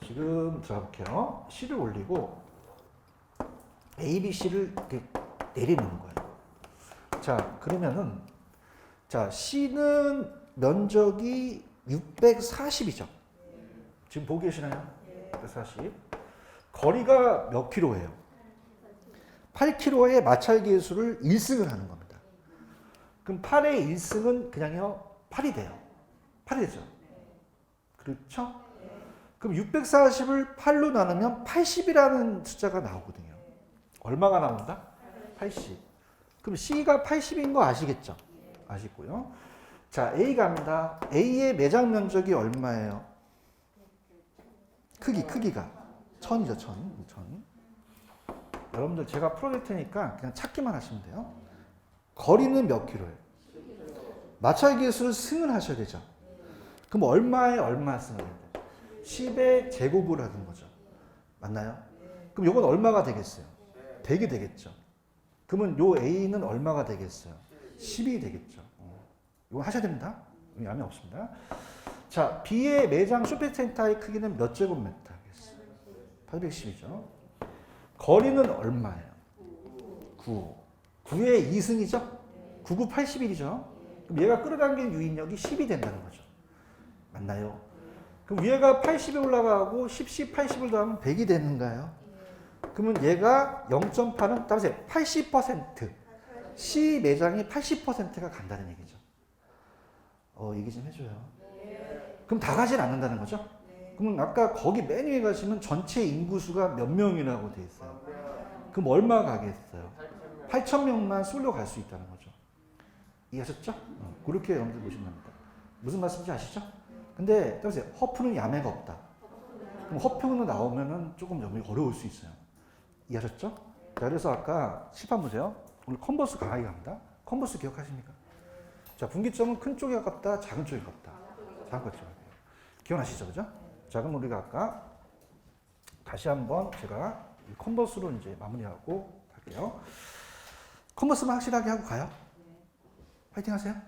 지금 들어가 볼게요. C를 올리고 A, B, C를 이렇게 내리는 거예요. 자, 그러면은 자, C는 면적이 640이죠. 지금 보고 계시나요? 640. 거리가 몇 킬로예요? 8km의 마찰 계수를 1승을 하는 겁니다. 그럼 8의 1승은 그냥요 8이 돼요. 8이 되죠. 그렇죠? 그럼 640을 8로 나누면 80이라는 숫자가 나오거든요. 얼마가 나온다? 80. 그럼 C가 80인 거 아시겠죠? 아시고요. 자, A 갑니다. A의 매장 면적이 얼마예요? 크기가 1000이죠. 1000. 여러분들 제가 풀어줄 테니까 그냥 찾기만 하시면 돼요. 거리는 몇 킬로예요? 마찰 계수를 승을 하셔야 되죠. 그럼 얼마에 얼마 승을 해야 돼요? 10의 제곱을 하는 거죠. 맞나요? 그럼 이건 얼마가 되겠어요? 100이 되겠죠. 그러면 요 A는 얼마가 되겠어요? 10이 되겠죠. 이거 하셔야 됩니다. 야매 없습니다. 자, B의 매장 쇼핑센터의 크기는 몇 제곱미터 하겠어요? 810이죠. 거리는 얼마예요? 9. 9의 2승이죠? 9, 81이죠? 그럼 얘가 끌어당긴 유인력이 10이 된다는 거죠. 맞나요? 그럼 위에가 80에 올라가고 10, 80을 더하면 100이 되는가요? 그러면 얘가 0.8은 따라서 80%. C 매장이 80%가 간다는 얘기죠. 얘기 좀 해줘요. 그럼 다 가진 않는다는 거죠? 그러면 아까 거기 맨 위에 가시면 전체 인구수가 몇 명이라고 돼 있어요? 그럼 얼마 가겠어요? 8,000명만 쏠려 갈 수 있다는 거죠. 이해하셨죠? 그렇게 여러분들 보시면 됩니다. 무슨 말씀인지 아시죠? 근데 따라서 허프는 야매가 없다. 그럼 허프는 나오면은 조금 어려울 수 있어요. 이해하셨죠? 자, 그래서 아까 칠판 보세요. 오늘 컨버스 강하게 갑니다. 컨버스 기억하십니까? 자, 분기점은 큰 쪽에 가깝다, 작은 쪽에 가깝다. 작은 쪽에 가깝다. 기억나시죠? 그죠? 자, 그럼 우리가 아까 다시 한번 제가 이 컨버스로 이제 마무리하고 갈게요. 컨버스만 확실하게 하고 가요. 파이팅 하세요. 자,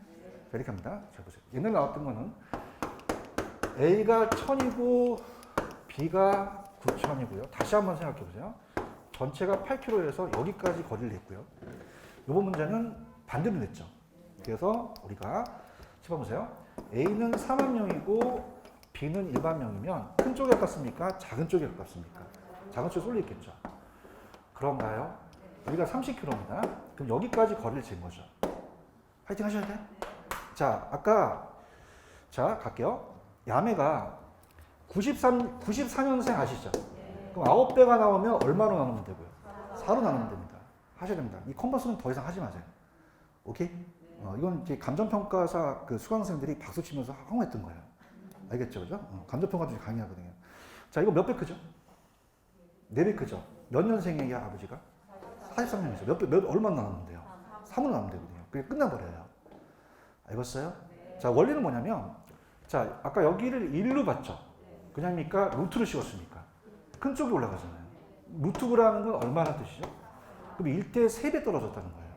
이렇게 합니다. 자, 보세요. 옛날에 나왔던 거는 A가 1000이고 B가 9000이고요. 다시 한번 생각해 보세요. 전체가 8km에서 여기까지 거리를 냈고요. 이번 문제는 반대로 냈죠. 그래서 우리가 짚어보세요. A는 4만 명이고 B는 1만 명이면 큰 쪽에 가깝습니까? 작은 쪽에 가깝습니까? 작은 쪽에 쏠려 있겠죠. 그런가요? 여기가 30km입니다. 그럼 여기까지 거리를 잰 거죠. 파이팅 하셔야 돼요. 자, 아까 자 갈게요. 야매가 94년생 아시죠? 그럼 9배가 나오면 얼마로 나누면 되고요? 4로 나누면 됩니다. 하셔야 됩니다. 이 컨버스는 더 이상 하지 마세요. 오케이? 이건 이제 감정평가사 그 수강생들이 박수 치면서 항호했던 거예요. 알겠죠? 그죠? 감정평가 중에 강의하거든요. 자, 이거 몇 배 크죠? 4배 크죠? 몇 년생이에요, 아버지가? 43년이죠. 얼마 나눴는데요? 3으로 나누면 되거든요. 그게 끝나버려요. 알겠어요? 자, 원리는 뭐냐면, 자, 아까 여기를 1로 봤죠? 그냥입니까? 루트를 씌웠으니까. 큰 쪽이 올라가잖아요. 루트라는 건 얼마나 뜻이죠? 그럼 1대 3배 떨어졌다는 거예요.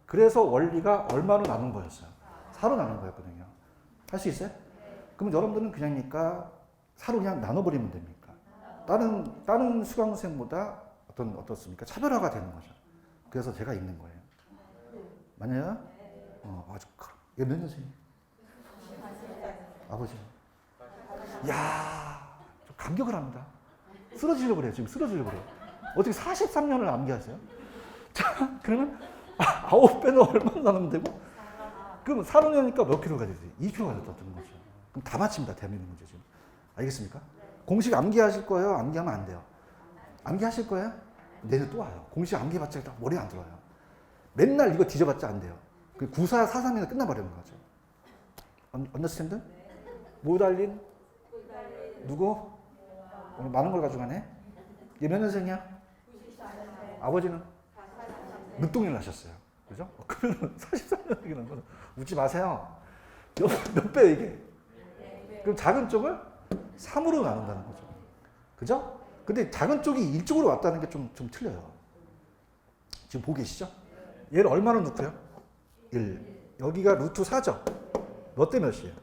그래서 원리가 얼마로 나눈 거였어요? 4로 나눈 거였거든요. 할 수 있어요? 그럼 여러분들은 그냥입니까? 4로 그냥 나눠버리면 됩니까? 다른 수강생보다 어떻습니까? 차별화가 되는 거죠. 그래서 제가 있는 거예요. 맞나요? 아주 얘 몇 년생이에요? 아버지. 이야, 좀 감격을 합니다. 쓰러지려고 그래요. 지금 쓰러지려고 그래요. 어떻게 43년을 암기하세요? 자, 그러면 9배는 얼마나 나누면 되고? 그럼 4년이니까 몇 킬로가 되지? 2kg가 됐다는 거죠. 그럼 다 맞춥니다. 대한민국 문제 지금. 알겠습니까? 공식 암기하실 거예요? 암기하면 안 돼요? 암기하실 거예요? 내년 또 와요. 공식 암기해봤자 머리에 안 들어요. 맨날 이거 뒤져봤자 안 돼요. 94, 43이면 끝나버리는 거죠. 언더스탠드? 뭐 달린? 누구? 오늘 많은 걸 가져가네? 얘 몇 년생이야? 아버지는? 늦동일 나셨어요. 그죠? 그러면 43년이라는 건 웃지 마세요. 몇 배 이게? 그럼 작은 쪽을 3으로 나눈다는 거죠. 그죠? 근데 작은 쪽이 1쪽으로 왔다는 게 좀 틀려요. 지금 보고 계시죠? 얘를 얼마나 넣고요? 1. 여기가 루트 4죠? 몇 대 몇이에요?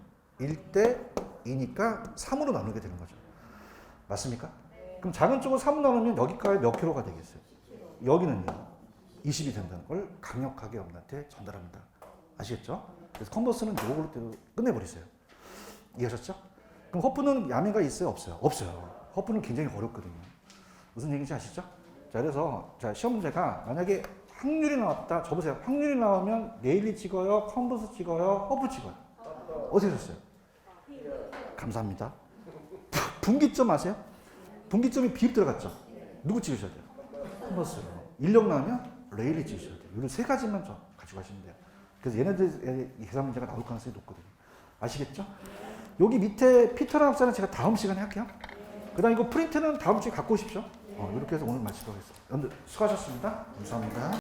1대 2니까 3으로 나누게 되는 거죠. 맞습니까? 그럼 작은 쪽을 3으로 나누면 여기까지 몇 킬로가 되겠어요? 여기는요. 20이 된다는 걸 강력하게 여러분한테 전달합니다. 아시겠죠? 그래서 컨버스는 이걸로 끝내버리세요. 이해하셨죠? 그럼 허프는 야매가 있어요? 없어요? 없어요. 허프는 굉장히 어렵거든요. 무슨 얘기인지 아시죠? 자, 그래서 자, 시험 문제가 만약에 확률이 나왔다. 저보세요. 확률이 나오면 레일리 찍어요? 컨버스 찍어요? 허프 찍어요? 어떻게 하셨어요? 감사합니다. 분기점 아세요? 분기점이 비입 들어갔죠? 누구 찍으셔야 돼요? 컨버스. 인력 나오면 레일리 찍으셔야 돼요. 이 세 가지만 가지고 가시면 돼요. 그래서 얘네들의 계산 문제가 나올 가능성이 높거든요. 아시겠죠? 여기 밑에 피터랑 합사는 제가 다음 시간에 할게요. 그 다음 이거 프린트는 다음 주에 갖고 오십시오. 이렇게 해서 오늘 마치도록 하겠습니다. 여러분들 수고하셨습니다. 감사합니다.